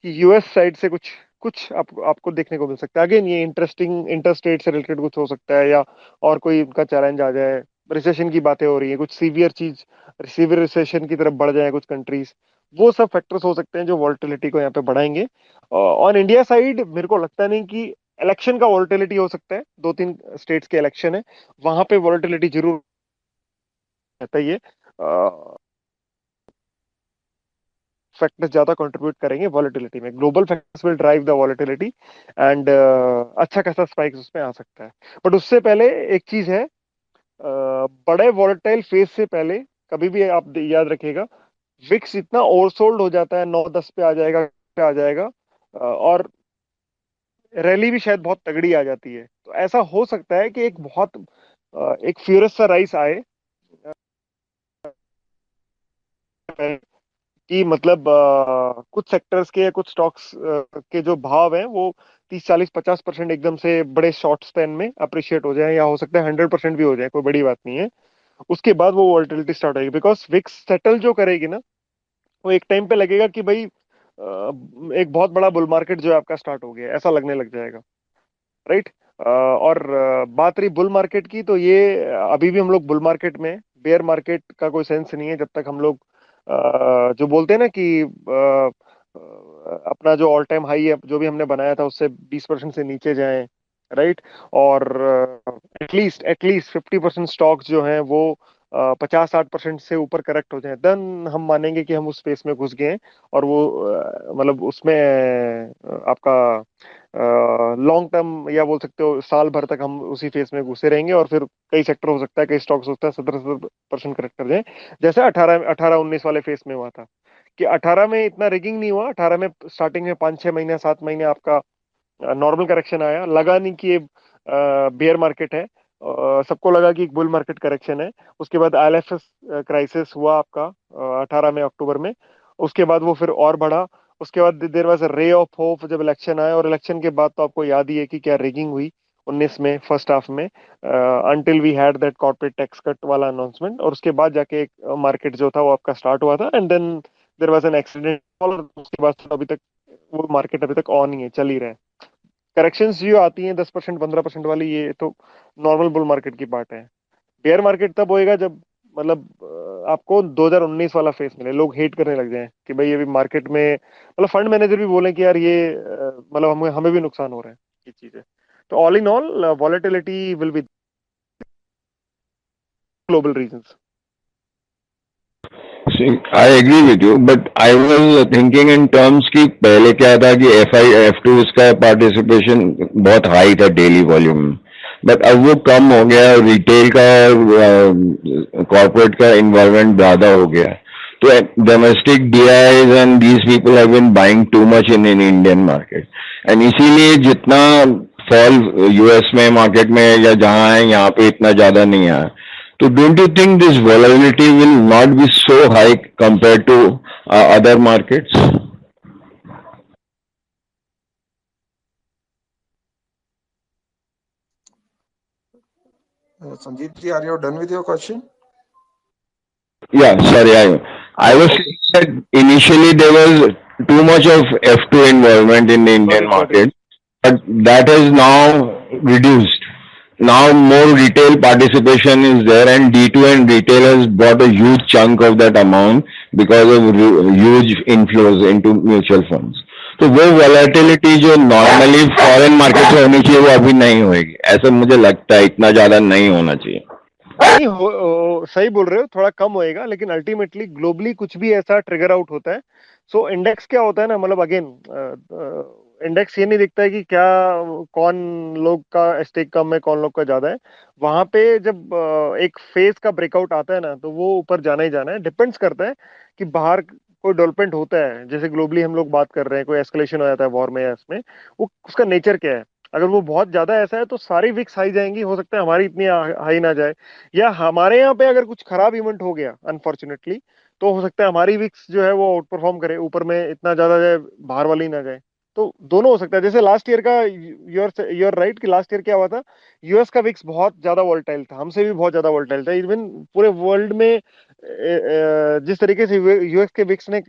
कि यूएस साइड से कुछ कुछ आपको देखने को मिल सकता है। अगेन ये इंटरेस्टिंग इंटरस्टेट से रिलेटेड कुछ हो सकता है, या और कोई उनका चैलेंज आ जाए, रिसेशन की बातें हो रही है, कुछ सीवियर रिसेशन की तरफ बढ़ जाए कुछ कंट्रीज, वो सब फैक्टर्स हो सकते हैं जो वॉलेटिलिटी को यहाँ पे बढ़ाएंगे। ऑन इंडिया साइड मेरे को लगता नहीं कि इलेक्शन का वॉलेटिलिटी हो सकता है, 2-3 स्टेट्स के इलेक्शन है, वहां पे वॉलेटिलिटी जरूर रहता ही है। फैक्टर्स ज्यादा कंट्रीब्यूट करेंगे वॉलेटिलिटी में, global factors will drive the volatility, and अच्छा खासा स्पाइक्स उसमें आ सकता है। बट उससे पहले एक चीज है, बड़े वॉलेटाइल फेज से पहले कभी भी आप याद रखिएगा, विक्स इतना ओवरसोल्ड हो जाता है, 9-10 पे आ जाएगा, और रैली भी शायद बहुत तगड़ी आ जाती है। तो ऐसा हो सकता है कि एक फ्यूरियस सा राइस आए, कि मतलब कुछ सेक्टर्स के या कुछ स्टॉक्स के जो भाव हैं वो 30-40-50% एकदम से बड़े शॉर्ट स्पैन में अप्रिशिएट हो जाए, या हो सकता है 100% भी हो जाए, कोई बड़ी बात नहीं है। उसके बाद वो वॉलेटिलिटी स्टार्ट होगी, बिकॉज विक्स सेटल जो करेगी ना, वो एक टाइम पे लगेगा कि भाई एक बहुत बड़ा बुल मार्केट जो है आपका स्टार्ट हो गया, ऐसा लगने लग जाएगा, राइट। और बात रही बुल मार्केट की, तो ये अभी भी हम लोग बुल मार्केट में, बेयर मार्केट का कोई सेंस नहीं है जब तक हम लोग जो बोलते हैं ना कि अपना जो ऑल टाइम हाई है जो भी हमने बनाया था उससे 20% से नीचे जाएं, राइट। और एटलीस्ट 50% स्टॉक्स जो हैं वो 50-60% से ऊपर करेक्ट हो जाए, देन हम मानेंगे कि हम उस स्पेस में घुस गए हैं। और वो मतलब उसमें आपका लॉन्ग टर्म, या बोल सकते हो साल भर तक हम उसी फेस में घुसे रहेंगे, और फिर कई सेक्टर हो सकता है, कई स्टॉक्स हो सकता है 70% करेक्ट कर जाए, जैसे 18-19 वाले फेस में हुआ था। कि 18 में इतना रिगिंग नहीं हुआ, 18 में स्टार्टिंग में 5-6 महीने 7 महीने आपका नॉर्मल करेक्शन आया, लगा नहीं कि ये बेयर मार्केट है, सबको लगा कि एक बुल मार्केट करेक्शन है। उसके बाद आईएलएफएस क्राइसिस हुआ आपका 18 में अक्टूबर में, उसके बाद वो फिर और बढ़ा। उसके बाद there was a ray of hope जब इलेक्शन आया, और इलेक्शन के बाद तो आपको याद ही है कि क्या रिगिंग हुई 19 में फर्स्ट हाफ में, until we had that corporate tax cut वाला अनाउंसमेंट, और उसके बाद जाके एक मार्केट जो था वो आपका स्टार्ट हुआ था, and then there was an accident, और उसके बाद तो अभी तक वो मार्केट अभी तक ऑन ही है, चल ही रहा है। करेक्शंस जो आती हैं 10% 15% वाली, ये तो नॉर्मल बुल मार्केट की बात है। बेयर मार्केट तब होएगा जब मतलब आपको 2019 वाला फेस मिले, लोग हेट करने लग जाएं कि भाई अभी मार्केट में, मतलब फंड मैनेजर भी बोले कि यार ये मतलब हमें हमें भी नुकसान हो रहा है, ये चीजें। तो all in all volatility will B global reasons. See, I agree with you, but I was thinking in terms कि पहले क्या था कि F2 इसका पार्टिसिपेशन बहुत हाई था डेली वॉल्यूम में, बट अब वो कम हो गया, रिटेल का कॉर्पोरेट का इन्वॉल्वमेंट ज़्यादा हो गया, तो domestic DIs and these people have been buying too much in Indian market, and इसीलिए जितना फॉल US में मार्केट में या जहाँ है यहाँ पे इतना ज़्यादा नहीं आया. So don't you think this volatility will not be so high compared to other markets? Sanjeev ji, are you done with your question? Yeah, sorry, I was Okay. saying that initially there was too much of F2 involvement in the Got Indian it, got it. market, but that has now reduced. Now more retail participation is there, and D2 and retail has bought a huge chunk of that amount because of huge inflows into mutual funds. तो वो volatility जो normally foreign market में होनी चाहिए वो अभी नहीं होगी, ऐसा मुझे लगता है, इतना ज्यादा नहीं होना चाहिए. नहीं सही बोल रहे हो, थोड़ा कम होएगा, लेकिन अल्टीमेटली ग्लोबली कुछ भी ऐसा ट्रिगर आउट होता है। सो इंडेक्स क्या होता है ना, मतलब अगेन इंडेक्स ये नहीं दिखता है कि क्या कौन लोग का स्टेक कम है, कौन लोग का ज्यादा है। वहां पे जब एक फेज का ब्रेकआउट आता है ना, तो वो ऊपर जाना ही जाना है। डिपेंड्स करता है कि बाहर कोई डेवलपमेंट होता है, जैसे ग्लोबली हम लोग बात कर रहे हैं, कोई एस्केलेशन हो जाता है वॉर में या इसमें, वो उसका नेचर क्या है। अगर वो बहुत ज्यादा ऐसा है तो सारी विक्स हाई जाएंगी, हो सकता है हमारी इतनी हाई ना जाए, या हमारे यहाँ पे अगर कुछ खराब इवेंट हो गया अनफॉर्चुनेटली, तो हो सकता है हमारी विक्स जो है वो आउट परफॉर्म करे, ऊपर में इतना ज्यादा जाए, बाहर वाली ना जाए। तो दोनों हो सकता है, जैसे लास्ट ईयर का, यूर राइट कि लास्ट ईयर क्या हुआ था, यूएस का विक्स बहुत ज्यादा वोलेटाइल था, हमसे भी बहुत ज्यादा वोलेटाइल था। इवन पूरे वर्ल्ड में जिस तरीके से यूएस के विक्स ने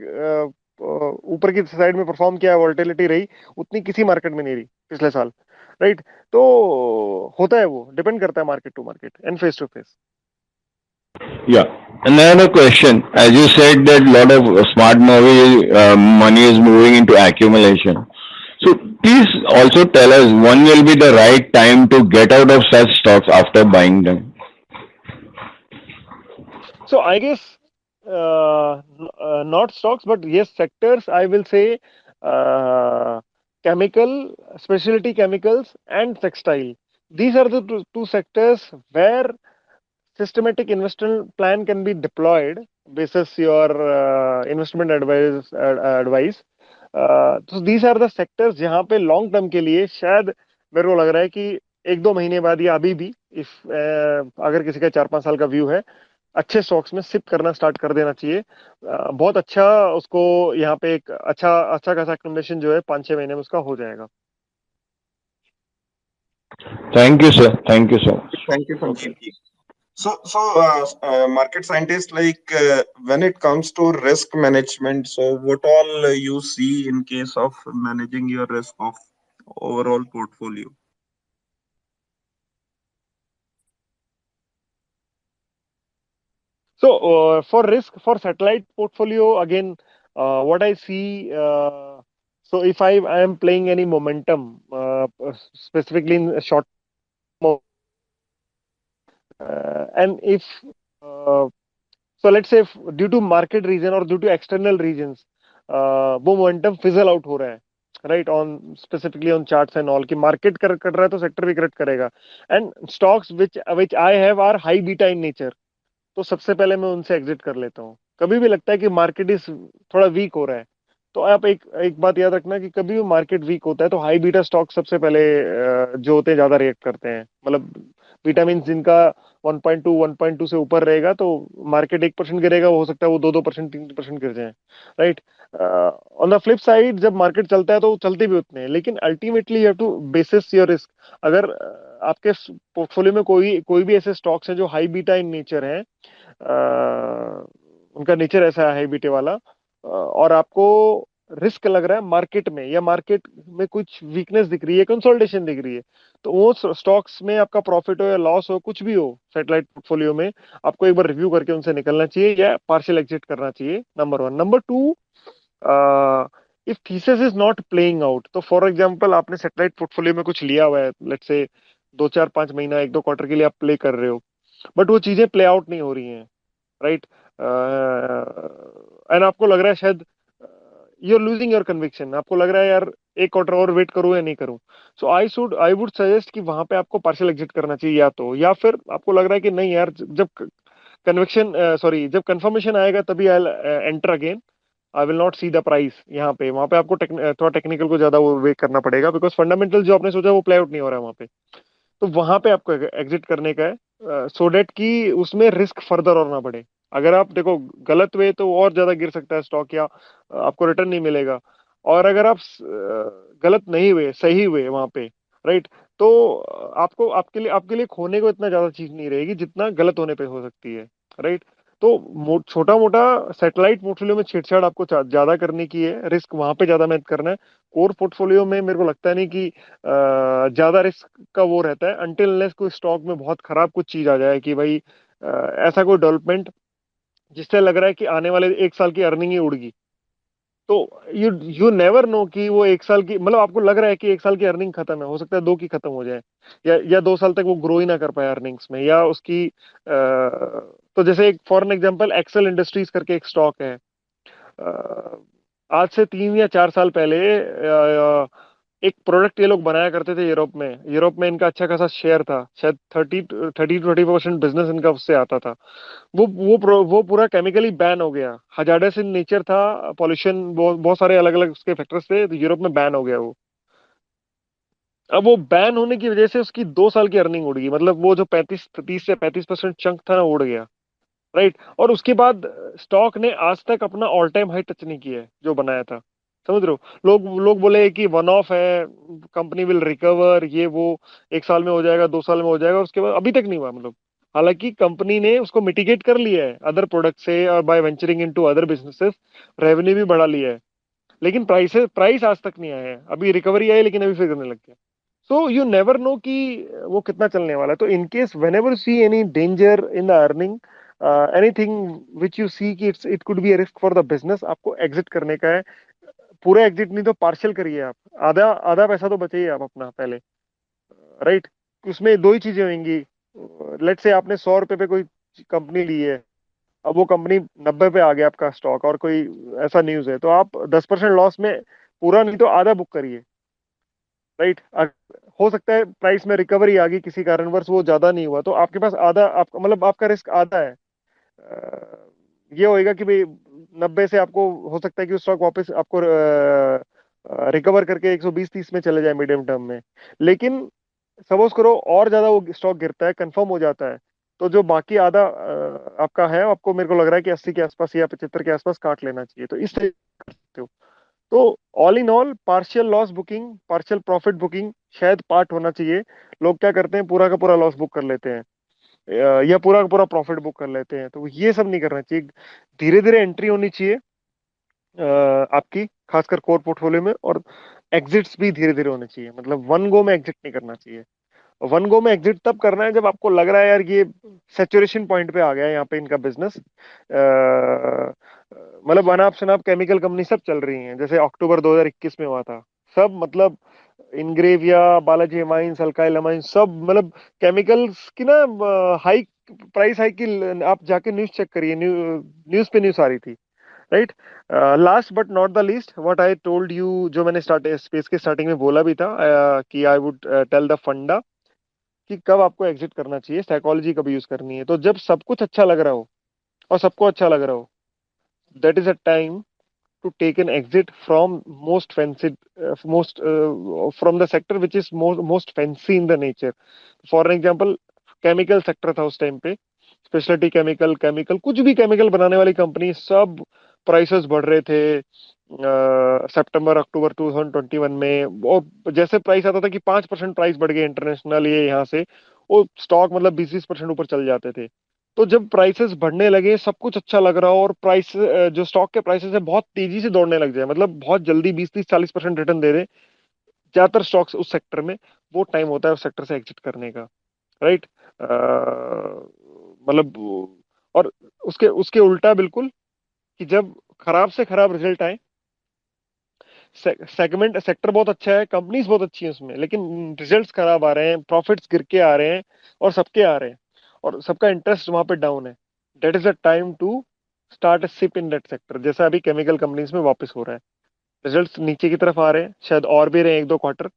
ऊपर की साइड में परफॉर्म किया, वोलेटिलिटी रही, उतनी किसी मार्केट में नहीं रही पिछले साल, राइट। तो होता है, वो डिपेंड करता है market to market and face to face. Yeah. Another question. As you said that a lot of smart money is moving into accumulation. So please also tell us when will be the right time to get out of such stocks after buying them. So I guess not stocks, but yes, sectors. I will say chemical, specialty chemicals, and textile. These are the two sectors where systematic investment plan can be deployed basis your investment advice. So these are the sectors जहाँ पे long term के लिए शायद मेरे को लग रहा है कि 1-2 महीने बाद या अभी भी इफ अगर किसी का 4-5 साल का व्यू है, अच्छे स्टॉक्स में सिप करना स्टार्ट कर देना चाहिए। बहुत अच्छा उसको यहाँ पे एक अच्छा अच्छा खासा एक्यूमुलेशन जो है 5-6 महीने में उसका हो जाएगा। Thank you, sir. Thank you so much. Thank you, Sanjeev ji. Market scientist, like when it comes to risk management, so what all you see in case of managing your risk of overall portfolio? So for risk for satellite portfolio, again, what I see, so if I am playing any momentum, specifically in a short, and if so let's say due to market reason or due to external reasons, वो momentum fizzle out हो रहा है, right, on specifically on charts and all, कि market कर रहा है तो sector भी correct करेगा, and stocks which I have are high beta in nature, तो सबसे पहले मैं उनसे एग्जिट कर लेता हूँ। कभी भी लगता है कि मार्केट इस थोड़ा वीक हो रहा है, तो आप एक बात याद रखना कि कभी भी मार्केट वीक होता है तो हाई बीटा स्टॉक सबसे पहले जो होते हैं ज्यादा रिएक्ट करते हैं। मतलब बीटा मीन जिनका 1.2 से ऊपर रहेगा तो मार्केट 1% गिरेगा, वो हो सकता है वो 2% 3% गिर जाए, right. On the flip side जब मार्केट चलता है तो चलते भी उतने हैं, लेकिन ultimately you have to basis your risk. अगर आपके पोर्टफोलियो में कोई भी ऐसे स्टॉक्स हैं जो हाई बीटा इन नेचर हैं, उनका नेचर ऐसा है हाई बीटे वाला, और आपको रिस्क लग रहा है मार्केट में, या मार्केट में कुछ वीकनेस दिख रही है, कंसोलिडेशन दिख रही है, तो वो स्टॉक्स में आपका प्रॉफिट हो या लॉस हो, कुछ भी हो सैटेलाइट पोर्टफोलियो में, आपको एक बार रिव्यू करके उनसे निकलना चाहिए या पार्शियल एग्जिट करना चाहिए, number 1। Number 2, if thesis is not playing out, तो फॉर एग्जांपल आपने सैटेलाइट पोर्टफोलियो में कुछ लिया हुआ है, लेट्स से 2-4-5 महीना 1-2 क्वार्टर के लिए आप प्ले कर रहे हो, बट वो चीजें प्ले आउट नहीं हो रही हैं, राइट, एंड आपको लग रहा है शायद you are losing your conviction, आपको लग रहा है यार 1 क्वार्टर और वेट करूं या नहीं करूं, सो आई वुड सजेस्ट कि वहां पे आपको पार्शियल एग्जिट करना चाहिए, या फिर आपको लग रहा है कि नहीं यार, जब कन्विक्शन सॉरी जब कंफर्मेशन आएगा तभी I enter again, I will not see the price, यहाँ पे वहां पे आपको थोड़ा टेक्निकल को ज्यादा वो वेट करना पड़ेगा, बिकॉज फंडामेंटल जो आपने सोचा वो प्ले आउट नहीं हो रहा है वहां पे, तो वहां पे आपको एग्जिट करने का है, सो डेट कि उसमें रिस्क फर्दर और ना बढ़े। अगर आप देखो गलत वे तो और ज्यादा गिर सकता है स्टॉक, या आपको रिटर्न नहीं मिलेगा, और अगर आप गलत नहीं हुए सही हुए वहां पे, राइट, तो आपको आपके लिए खोने को इतना ज्यादा चीज नहीं रहेगी जितना गलत होने पे हो सकती है, राइट। तो छोटा मोटा सैटेलाइट पोर्टफोलियो में छेड़छाड़ आपको ज्यादा करने की है, रिस्क वहां पे ज्यादा मेहनत करना है। कोर पोर्टफोलियो में मेरे को लगता नहीं कि ज्यादा रिस्क का वो रहता है, अनटिल अनलेस कोई स्टॉक में बहुत खराब कुछ चीज आ जाए कि भाई ऐसा कोई डेवलपमेंट जिससे लग रहा है कि आने वाले 1 साल की अर्निंग ही उड़गी, तो यू नेवर नो कि वो 1 साल की, मतलब आपको लग रहा है कि 1 साल की अर्निंग खत्म है, हो सकता है 2 की खत्म हो जाए, या 2 साल तक वो ग्रो ही ना कर पाए अर्निंग्स में, या उसकी तो जैसे एक for an example Excel Industries करके एक स्टॉक है, आज से 3 या 4 साल पहले एक प्रोडक्ट ये लोग बनाया करते थे यूरोप में इनका अच्छा खासा शेयर था, शायद 30-40% बिजनेस इनका उससे आता था। वो पूरा केमिकली बैन हो गया, हजार्डस इन नेचर था, पॉल्यूशन बहुत सारे अलग अलग उसके फैक्टर्स थे, तो यूरोप में बैन हो गया वो। अब वो बैन होने की वजह से उसकी 2 साल की अर्निंग उड़ गई, मतलब वो जो 30 से 35% चंक था ना, उड़ गया, राइट। और उसके बाद स्टॉक ने आज तक अपना ऑल टाइम हाई टच नहीं किया है जो बनाया था, समझ रहे हो। लोग बोले कि वन ऑफ है, कंपनी विल रिकवर, ये वो 1 साल में हो जाएगा, 2 साल में हो जाएगा, उसके बाद अभी तक नहीं हुआ, मतलब हालांकि कंपनी ने उसको मिटिगेट कर लिया है अदर प्रोडक्ट से और by venturing into other businesses, revenue भी बढ़ा लिया है, लेकिन प्राइस आज तक नहीं आया है, अभी रिकवरी आई लेकिन अभी फिर करने लग गया। सो यू नेवर नो कि वो कितना चलने वाला है, तो in case whenever see any danger in the earning, anything which you see कि it could be a risk for the business, आपको एग्जिट करने का है। पूरा एग्जिट नहीं तो पार्शियल करिए आप, आधा आधा पैसा तो बचाइए आप अपना पहले, राइट। उसमें दो ही चीजें होंगी, लेट से आपने 100 रुपए पे कोई कंपनी ली है, अब वो कंपनी 90 पे आ गया आपका स्टॉक, और कोई ऐसा न्यूज है, तो आप 10% लॉस में पूरा नहीं तो आधा बुक करिए, राइट। हो सकता है प्राइस में रिकवरी आ गई किसी कारणवश, वो ज्यादा नहीं हुआ, तो आपके पास आधा, आपका मतलब आपका रिस्क आधा है। ये होएगा कि भाई 90 से आपको हो सकता है कि स्टॉक वापस आपको रिकवर करके 120-30 में चले जाए मीडियम टर्म में। लेकिन सपोज करो और ज्यादा वो स्टॉक गिरता है, कंफर्म हो जाता है, तो जो बाकी आधा आपका है, आपको मेरे को लग रहा है कि 80 के आसपास या 75 के आसपास काट लेना चाहिए। तो इस तरीके से कर सकते हो। तो all in all partial loss booking, partial profit booking शायद पार्ट होना चाहिए। लोग क्या करते हैं, पूरा का पूरा लॉस बुक कर लेते हैं, या पूरा का पूरा प्रॉफिट बुक कर लेते हैं। तो ये सब नहीं करना चाहिए। धीरे धीरे एंट्री होनी चाहिए आपकी, खासकर कोर पोर्टफोलियो में, और एग्जिट्स भी धीरे धीरे होने चाहिए। मतलब वन गो में एग्जिट नहीं करना चाहिए। वन गो में एग्जिट तब करना है जब आपको लग रहा है यार ये सेचुरेशन पॉइंट पे आ गया है यहाँ पे इनका बिजनेस। मतलब अनाप शनाप केमिकल कंपनी सब चल रही हैं, जैसे अक्टूबर 2021 में हुआ था। सब मतलब इनग्रेविया, बालाजी एमाइंस, अल्काइल एमाइंस, सब मतलब केमिकल्स की ना हाइक, प्राइस हाइक की आप जाके न्यूज चेक करिए, न्यूज पे न्यूज आ रही थी, right. Last but not the least, what I told you, जो मैंने स्पेस के स्टार्टिंग में बोला भी था, कि आई वुड टेल द फंडा कि कब आपको एग्जिट करना चाहिए, साइकोलॉजी कब यूज करनी है। तो जब सब कुछ अच्छा लग रहा हो और सबको अच्छा लग रहा हो, that is a time to take an exit from most fancy, from the sector which is most fancy in the nature. For an example, chemical sector था उस टाइम पे, स्पेशलिटी केमिकल, कुछ भी केमिकल बनाने वाली कंपनी, सब prices बढ़ रहे थे सितंबर अक्टूबर 2021 में। और जैसे प्राइस आता था कि 5% प्राइस बढ़ गए इंटरनेशनल, ये यहाँ से वो स्टॉक मतलब 20-20% ऊपर चल जाते थे। तो जब प्राइसेस बढ़ने लगे, सब कुछ अच्छा लग रहा हो, और प्राइस जो स्टॉक के प्राइसेस है बहुत तेजी से दौड़ने लग जाए, मतलब बहुत जल्दी 20-30-40% रिटर्न दे रहे ज्यादातर स्टॉक्स उस सेक्टर में, वो टाइम होता है उस सेक्टर से एग्जिट करने का, राइट। मतलब और उसके उसके उल्टा बिल्कुल, कि जब खराब से खराब रिजल्ट आए, सेगमेंट सेक्टर बहुत अच्छा है, कंपनीज बहुत अच्छी है उसमें, लेकिन रिजल्ट्स खराब आ रहे हैं, प्रॉफिट्स गिर के आ रहे हैं, और सबके आ रहे हैं, और सबका इंटरेस्ट वहां पे डाउन है, that is a time to start a SIP in that sector, जैसा अभी केमिकल कंपनीज में वापस हो रहा है। रिजल्ट्स नीचे की तरफ आ रहे हैं, शायद और भी रहे 1-2 quarter.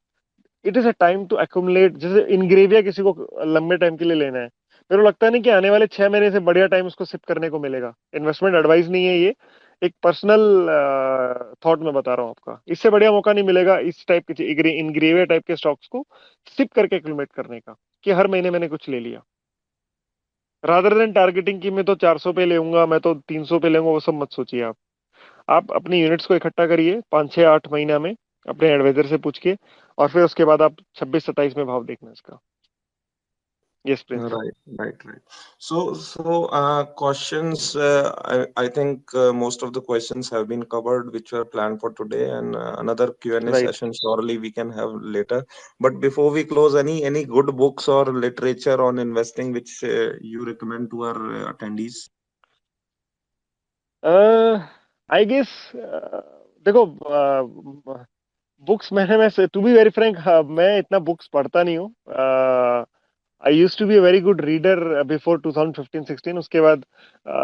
It is a time to accumulate. जैसे इनग्रेविया किसी को लंबे टाइम के लिए लेना है, मेरे को लगता नहीं कि आने वाले 6 महीने से बढ़िया टाइम उसको सिप करने को मिलेगा। इन्वेस्टमेंट एडवाइस नहीं है ये, एक पर्सनल थॉट में बता रहा हूँ आपका। इससे बढ़िया मौका नहीं मिलेगा इस टाइप के इनग्रेविया टाइप के स्टॉक्स को सिप करके एक्यूमुलेट करने का, कि हर महीने मैंने कुछ ले लिया, रादर देन टारगेटिंग की मैं तो 400 पे लेऊंगा, मैं तो 300 पे लेऊंगा, वो सब मत सोचिए आप अपनी यूनिट्स को इकट्ठा करिए 5-6-8 महीना में अपने एडवाइजर से पूछ के, और फिर उसके बाद आप 26-27 में भाव देखना इसका। Yes Prince. Right, right. So, questions. I think most of the questions have been covered, which were planned for today, and another Q&A right. session surely we can have later. But before we close, any good books or literature on investing which you recommend to our attendees? I guess देखो, books मैंने, मैं to be very Frank, मैं इतना books पढ़ता नहीं हूँ। I use to be a very good reader before 2015-16। उसके बाद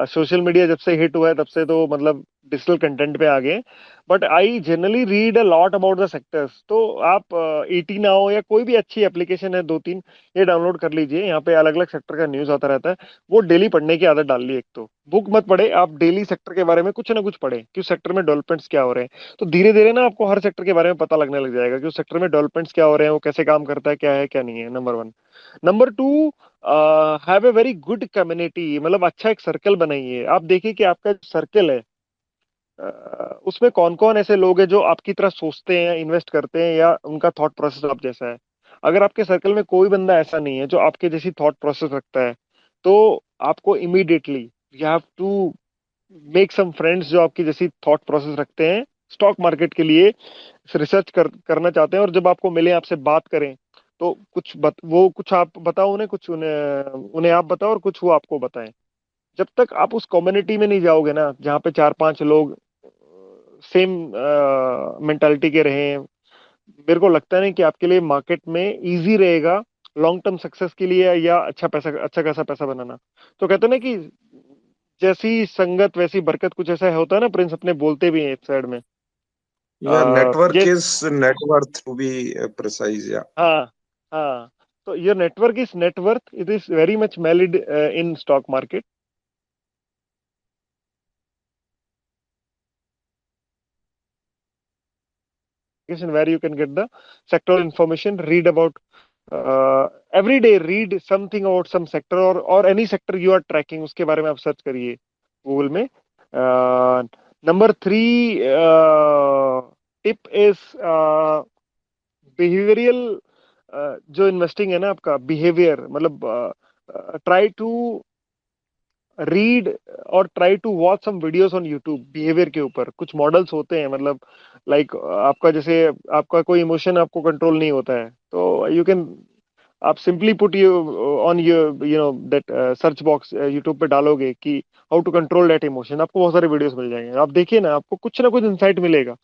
सोशल मीडिया जब से हिट हुआ है, तब से तो मतलब डिजिटल कंटेंट पे आ गए। But I generally read a lot about the sectors. तो आप 18 नाउ या कोई भी अच्छी एप्लीकेशन है, 2-3 ये डाउनलोड कर लीजिए, यहाँ पे अलग अलग सेक्टर का न्यूज आता रहता है। वो डेली पढ़ने की आदत डाल ली। एक तो बुक मत पढ़े, आप डेली सेक्टर के बारे में कुछ ना कुछ पढ़े कि उस सेक्टर में डेवलपमेंट्स क्या हो रहे हैं। तो धीरे धीरे ना आपको हर सेक्टर के बारे में पता लगने लग जाएगा कि उस सेक्टर में डेवलपमेंट्स क्या हो रहे हैं, वो कैसे काम करता है क्या नहीं है। Number 1। Number 2, have a very good community, मतलब अच्छा एक सर्कल बनाइए। आप देखिए कि आपका सर्कल है, उसमें कौन कौन ऐसे लोग हैं जो आपकी तरह सोचते हैं, इन्वेस्ट करते हैं, या उनका थॉट प्रोसेस आप जैसा है। अगर आपके सर्कल में कोई बंदा ऐसा नहीं है जो आपके जैसी थॉट प्रोसेस रखता है, तो आपको immediately you have to make some friends जो आपकी जैसी थॉट प्रोसेस रखते हैं, स्टॉक मार्केट के लिए रिसर्च करना चाहते हैं, और जब आपको मिले, आपसे बात करें, तो वो कुछ आप बताओ उन्हें, कुछ उन्हें आप बताओ, और कुछ वो आपको बताएं। जब तक आप उस कम्युनिटी में नहीं जाओगे ना, जहाँ पे 4-5 लोग सेम मेंटालिटी के रहे, मेरे को लगता नहीं कि आपके लिए मार्केट में इजी रहेगा लॉन्ग टर्म सक्सेस के लिए, या अच्छा खासा पैसा बनाना। तो कहते हैं ना कि जैसी संगत वैसी बरकत, कुछ ऐसा होता है ना प्रिंस, अपने बोलते भी हैं एक साइड में। Yeah, network ये is net worth to be precise. Yeah. हाँ, हाँ, तो your network is net worth. It is very much valid in stock market. Where you can get the sectoral information, read about every day, read something about some sector or any sector you are tracking, उसके बारे में आप search करिए Google में. Number 3 tip is behavioural. जो investing है ना आपका बिहेवियर, मतलब ट्राई टू रीड और try to watch some videos on YouTube behaviour के ऊपर. कुछ मॉडल्स होते हैं, मतलब लाइक आपका जैसे आपका कोई इमोशन आपको कंट्रोल नहीं होता है, तो यू कैन आप simply put you on your that search box YouTube पे डालोगे कि how to control that emotion, आपको बहुत सारे वीडियोस मिल जाएंगे. आप देखिए ना, आपको कुछ ना कुछ इंसाइट मिलेगा.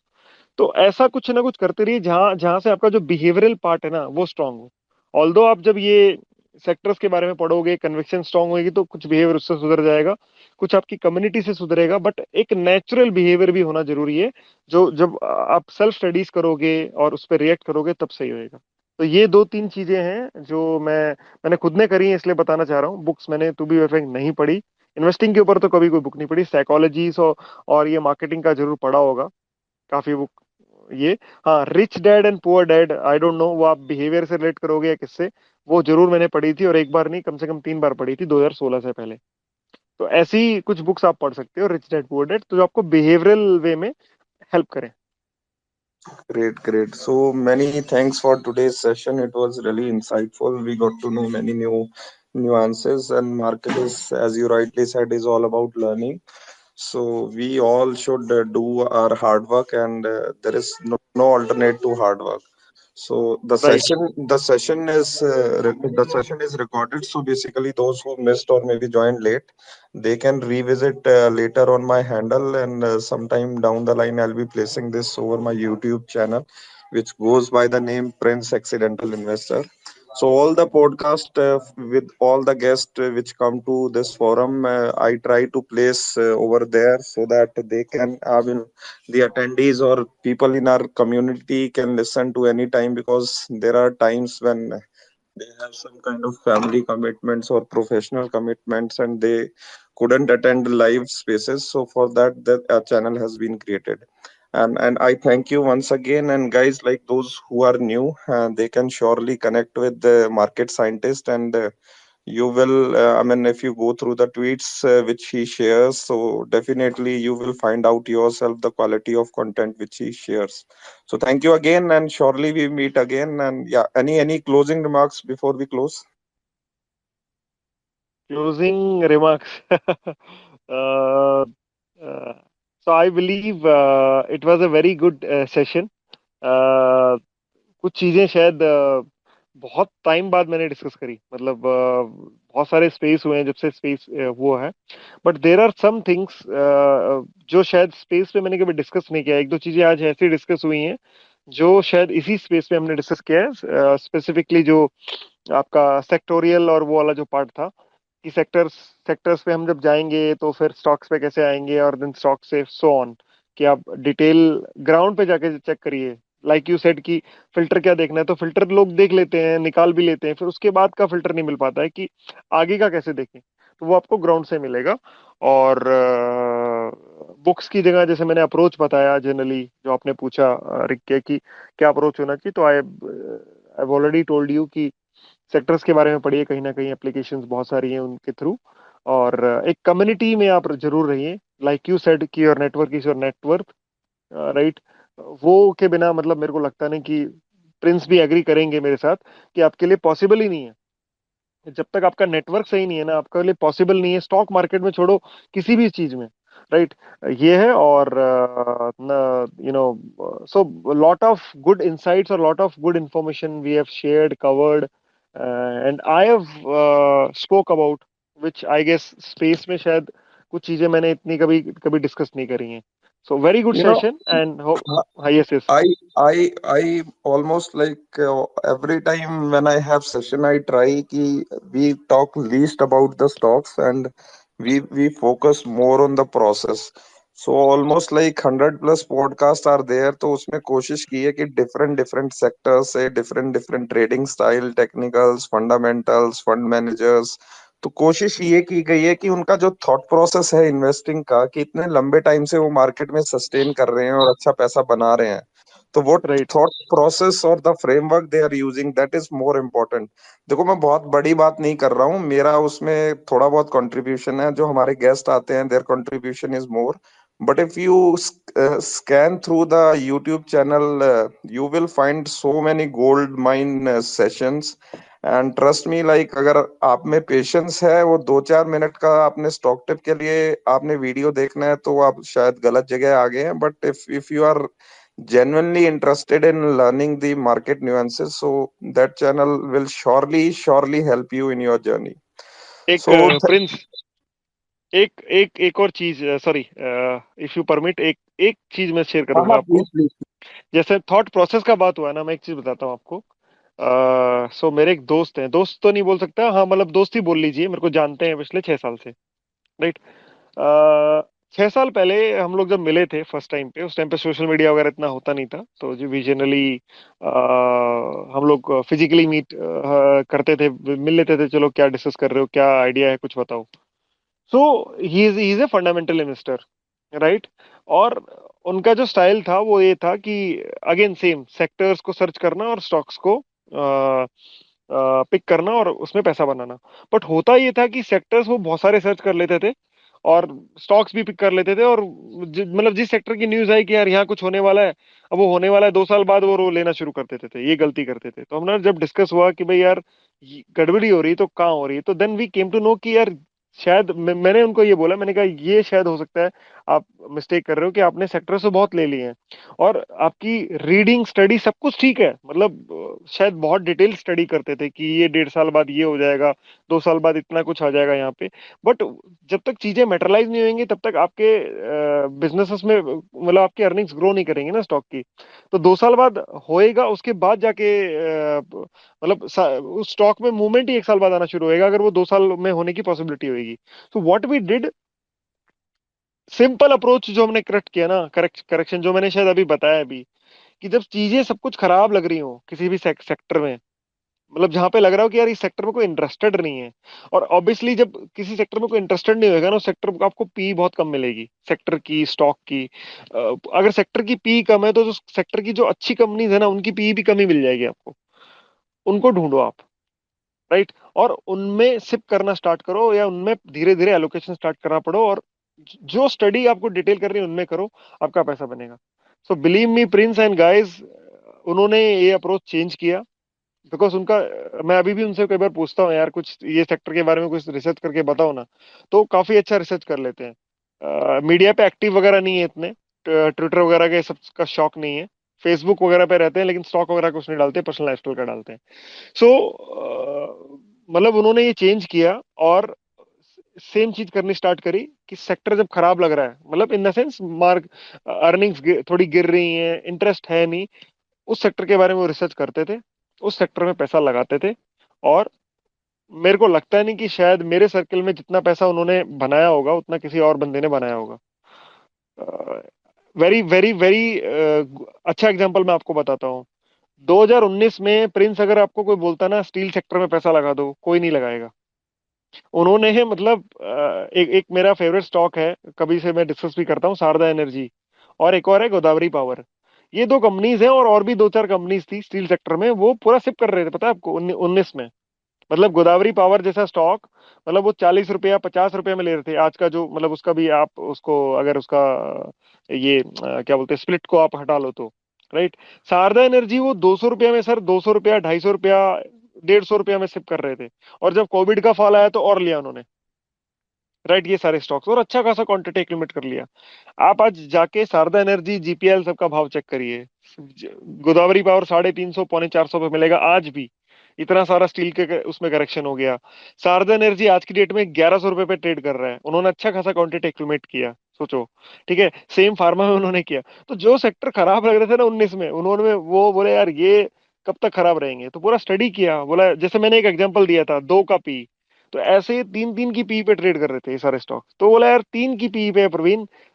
तो ऐसा कुछ ना कुछ करते रहिए जहां जहां से आपका जो बिहेवियरल पार्ट है ना वो स्ट्रांग हो. ऑल्दो आप जब ये सेक्टर्स के बारे में पढ़ोगे, कन्विक्शन स्ट्रांग होगी, तो कुछ बिहेवियर उससे सुधर जाएगा, कुछ आपकी कम्युनिटी से सुधरेगा, बट एक नेचुरल बिहेवियर भी होना जरूरी है, जो जब आप सेल्फ स्टडीज करोगे और उस पर रिएक्ट करोगे तब सही होएगा. तो ये 2-3 चीजें हैं जो मैंने खुद ने करी है, इसलिए बताना चाह रहा हूँ. बुक्स मैंने टू बी वेरी नहीं पढ़ी. इन्वेस्टिंग के ऊपर तो कभी कोई बुक नहीं पढ़ी. साइकोलॉजी और ये मार्केटिंग का जरूर पढ़ा होगा काफी बुक ये. हाँ, rich dad and poor dad, I don't know वो आप बिहेवियर से रिलेट करोगे या किससे, वो जरूर मैंने पढ़ी थी, और एक बार नहीं, कम से कम 3 बार पढ़ी थी 2016 से पहले. तो ऐसी कुछ बुक्स आप पढ़ सकते हो, रिच डैड पुअर डैड, तो जो आपको बिहेवियरल वे में हेल्प करें. Great, great. So many thanks for today's session. It was really insightful. We got to know many new nuances, and market is, as you rightly said, is all about learning. So we all should do our hard work, and there is no alternate to hard work. So Right. the session is recorded. So basically, those who missed or maybe joined late, they can revisit later on my handle, and sometime down the line, I'll be placing this over my YouTube channel, which goes by the name Prince Accidental Investor. So all the podcast with all the guests which come to this forum, I try to place over there so that they can, I mean, the attendees or people in our community can listen to any time, because there are times when they have some kind of family commitments or professional commitments and they couldn't attend live spaces. So for that, the channel has been created. And I thank you once again. And guys, like those who are new, they can surely connect with the market scientist, and you will I mean, if you go through the tweets which he shares, so definitely you will find out yourself the quality of content which he shares. So thank you again, and surely we meet again. And yeah, any closing remarks before we close? Closing remarks. uh, so I believe it was a very good session. कुछ चीजें शायद बहुत time बाद मैंने discuss करी, मतलब बहुत सारे स्पेस हुए हैं जब से स्पेस वो है, but there are some things जो शायद स्पेस पे मैंने कभी डिस्कस नहीं किया. एक दो चीजें आज ऐसी डिस्कस हुई हैं जो शायद इसी स्पेस पे हमने डिस्कस किया है. स्पेसिफिकली जो आपका सेक्टोरियल और वो वाला जो पार्ट था कि सेक्टर्स पे हम जब जाएंगे तो फिर स्टॉक्स पे कैसे आएंगे, और देन स्टॉक से सो ऑन, कि आप डिटेल ग्राउंड पे जाके चेक करिए. लाइक यू सेड कि फिल्टर क्या देखना है, तो फिल्टर लोग देख लेते हैं, निकाल भी लेते हैं, फिर उसके बाद का फिल्टर नहीं मिल पाता है कि आगे का कैसे देखें, तो वो आपको ग्राउंड से मिलेगा. और बुक्स की जगह जैसे मैंने अप्रोच बताया जनरली, जो आपने पूछा रिक के कि क्या अप्रोच होना चाहिए, तो आई ऑलरेडी टोल्ड यू कि सेक्टर्स के बारे में पढ़िए, कहीं ना कहीं एप्लीकेशंस बहुत सारी हैं उनके थ्रू, और एक कम्युनिटी में आप जरूर रहिए. लाइक यू सेड कि your network is your net worth, right. वो के बिना मतलब मेरे को लगता नहीं कि प्रिंस भी एग्री करेंगे मेरे साथ कि आपके लिए पॉसिबल ही नहीं है. जब तक आपका नेटवर्क सही नहीं है ना, आपके लिए पॉसिबल नहीं है, स्टॉक मार्केट में छोड़ो, किसी भी चीज में, राइट. ये है. और you know so lot of good insights और lot of good information we have shared, covered, and I have spoke about which I guess space में शायद कुछ चीजें मैंने इतनी कभी कभी डिस्कस नहीं करी हैं. So very good You know, session and yes yes. I almost like every time when I have session, I try ki we talk least about the stocks, and we focus more on the process. So almost like 100+ podcast are there, तो उसमें कोशिश की है कि different different sector से different different trading style, technicals, fundamentals, fund managers, तो कोशिश ये की गई है कि उनका जो थॉट प्रोसेस है इन्वेस्टिंग का, कि इतने लंबे टाइम से वो मार्केट में सस्टेन कर रहे हैं और अच्छा पैसा बना रहे हैं, तो वो राइट। थॉट प्रोसेस और the framework they are using, that is more important. देखो मैं बहुत बड़ी बात नहीं कर रहा हूँ, मेरा उसमें थोड़ा बहुत कंट्रीब्यूशन है, जो हमारे गेस्ट आते हैं there contribution is more, but if you scan through the YouTube channel, you will find so many gold mine sessions, and trust me, like अगर आप में पेशेंस है, वो 2-4 मिनट का आपने स्टॉक टिप के लिए आपने वीडियो देखना है, तो आप शायद गलत जगह आ गए हैं, but if you are genuinely interested in learning the market nuances, so that channel will surely help you in your journey. एक So प्रिंस, एक एक एक और चीज, सॉरी, इफ यू परमिट, एक एक चीज मैं शेयर हाँ करूंगा हाँ, आपको। Please please. जैसे थॉट प्रोसेस का बात हुआ ना, मैं एक चीज बताता हूँ आपको। सो मेरे एक दोस्त हैं, दोस्त तो नहीं बोल सकता, हाँ मतलब दोस्त ही बोल लीजिए, मेरे को जानते हैं पिछले 6 साल से। राइट। 6 साल पहले हम लोग जब मिले थे फर्स्ट टाइम पे, उस टाइम पे सोशल मीडिया वगैरह इतना होता नहीं था, तो जो जनरली हम लोग फिजिकली मीट करते थे, मिल लेते थे, चलो क्या डिस्कस कर रहे हो, क्या आइडिया है, कुछ बताओ। So he is a fundamental investor, right. और उनका जो स्टाइल था वो ये था कि अगेन सेम सेक्टर्स को सर्च करना और स्टॉक्स को पिक करना और उसमें पैसा बनाना। बट होता ये था कि सेक्टर्स वो बहुत सारे सर्च कर लेते थे और स्टॉक्स भी पिक कर लेते थे, और मतलब जिस सेक्टर की न्यूज आई कि यार यहाँ कुछ होने वाला है, अब वो होने वाला है 2 साल बाद, वो लेना शुरू कर देते थे। ये गलती करते थे। तो हमने जब डिस्कस हुआ कि भाई यार गड़बड़ी हो रही है तो कहाँ हो रही है, तो then we came to know कि यार शायद मैंने उनको ये बोला, मैंने कहा ये शायद हो सकता है आप मिस्टेक कर रहे हो कि आपने सेक्टर से बहुत ले लिए हैं, और आपकी रीडिंग स्टडी सब कुछ ठीक है, मतलब शायद बहुत डिटेल स्टडी करते थे कि ये 1.5 साल बाद ये हो जाएगा, 2 साल बाद इतना कुछ आ जाएगा यहाँ पे। बट जब तक चीजें मेटरलाइज नहीं होंगी तब तक आपके बिजनेसेस में मतलब आपकी अर्निंग्स ग्रो नहीं करेंगे ना स्टॉक की। तो 2 साल बाद होएगा, उसके बाद जाके मतलब उस स्टॉक में मूवमेंट ही 1 साल बाद आना शुरू होएगा, अगर वो 2 साल में होने की पॉसिबिलिटी होगी। तो what we did, simple approach जो हमने करेक्ट किया ना, करेक्शन जो मैंने शायद अभी बताया अभी, कि जब चीजें सब कुछ खराब लग रही हो किसी भी सेक्टर में, मतलब जहां पे लग रहा हो कि यार इस सेक्टर में कोई इंटरेस्टेड नहीं है, और ऑब्वियसली जब किसी सेक्टर में कोई इंटरेस्टेड नहीं होगा ना, उस सेक्टर को आपको पी बहुत कम मिलेगी, सेक्टर की, स्टॉक की। अगर सेक्टर की पी कम है तो जो सेक्टर की जो अच्छी कंपनीज है ना, उनकी पी भी कम ही मिल जाएगी आपको। उनको ढूंढो आप, राइट, और उनमें सिप करना स्टार्ट करो, या उनमें धीरे धीरे एलोकेशन स्टार्ट करना पड़ो, और जो स्टडी आपको डिटेल करनी है उनमें करो, आपका पैसा बनेगा। So believe me Prince and guys, उन्होंने ये अप्रोच चेंज किया, बिकॉज उनका, मैं अभी भी उनसे कई बार पूछता हूँ यार कुछ ये सेक्टर के बारे में कुछ रिसर्च करके बताओ ना, तो काफी अच्छा रिसर्च कर लेते हैं। मीडिया पे एक्टिव वगैरह नहीं है इतने, ट्विटर वगैरह के सब का शौक नहीं है, फेसबुक वगैरह पे रहते हैं, लेकिन स्टॉक वगैरह कुछ नहीं डालते, पर्सनल लाइफस्टाइल का डालते हैं। सो मतलब उन्होंने ये चेंज किया और सेम चीज करनी स्टार्ट करी कि सेक्टर जब खराब लग रहा है, मतलब in the sense mark earnings थोड़ी गिर रही हैं, इंटरेस्ट है नहीं, उस सेक्टर के बारे में वो रिसर्च करते थे, उस सेक्टर में पैसा लगाते थे। और मेरे को लगता है नहीं कि शायद मेरे सर्कल में जितना पैसा उन्होंने बनाया होगा उतना किसी और बंदे ने बनाया होगा। वेरी वेरी वेरी अच्छा एग्जांपल मैं आपको बताता हूँ। 2019 में प्रिंस अगर आपको कोई बोलता ना स्टील सेक्टर में पैसा लगा दो, कोई नहीं लगाएगा। उन्होंने मतलब एक एक मेरा फेवरेट स्टॉक है, कभी से मैं डिस्कस भी करता हूँ, शारदा एनर्जी, और एक और है गोदावरी पावर। ये दो कंपनीज हैं, और भी दो चार कंपनीज थी स्टील सेक्टर में, वो पूरा सिप कर रहे थे, पता है आपको, 19 में। मतलब गोदावरी पावर जैसा स्टॉक, मतलब वो 40 रुपया 50 रुपया में ले रहे थे। आज का जो मतलब उसका भी आप उसको अगर उसका ये क्या बोलते हैं स्प्लिट को आप हटा लो तो, राइट। शारदा एनर्जी वो 200 रुपया में सर, 200 रुपया 250 रुपया 150 रुपया में सिप कर रहे थे, और जब कोविड का फॉल आया तो और लिया उन्होंने, राइट, ये सारे स्टॉक्स, और अच्छा खासा क्वांटिटी एक्यूमुलेट कर लिया। आप आज जाके शारदा एनर्जी, जीपीएल सबका भाव चेक करिए। गोदावरी पावर 350 450 पे मिलेगा आज भी, इतना सारा स्टील के उसमें करेक्शन हो गया। शारदा एनर्जी आज की डेट में 1100 रुपए पे ट्रेड कर रहा है, उन्होंने अच्छा खासा क्वांटिटी एक्यूमुलेट किया, सोचो। ठीक है, सेम फार्मा में उन्होंने किया। तो जो सेक्टर खराब लग रहे थे ना 19 में, उन्होंने वो बोले यार ये कब तक खराब रहेंगे, तो पूरा स्टडी किया, बोला जैसे मैंने एक एग्जांपल दिया था 2 का पी, तो ऐसे 3-3 की पी पे ट्रेड कर रहे थे ये सारे स्टॉक। तो बोला यार 3 की पी पे है प्रवीण,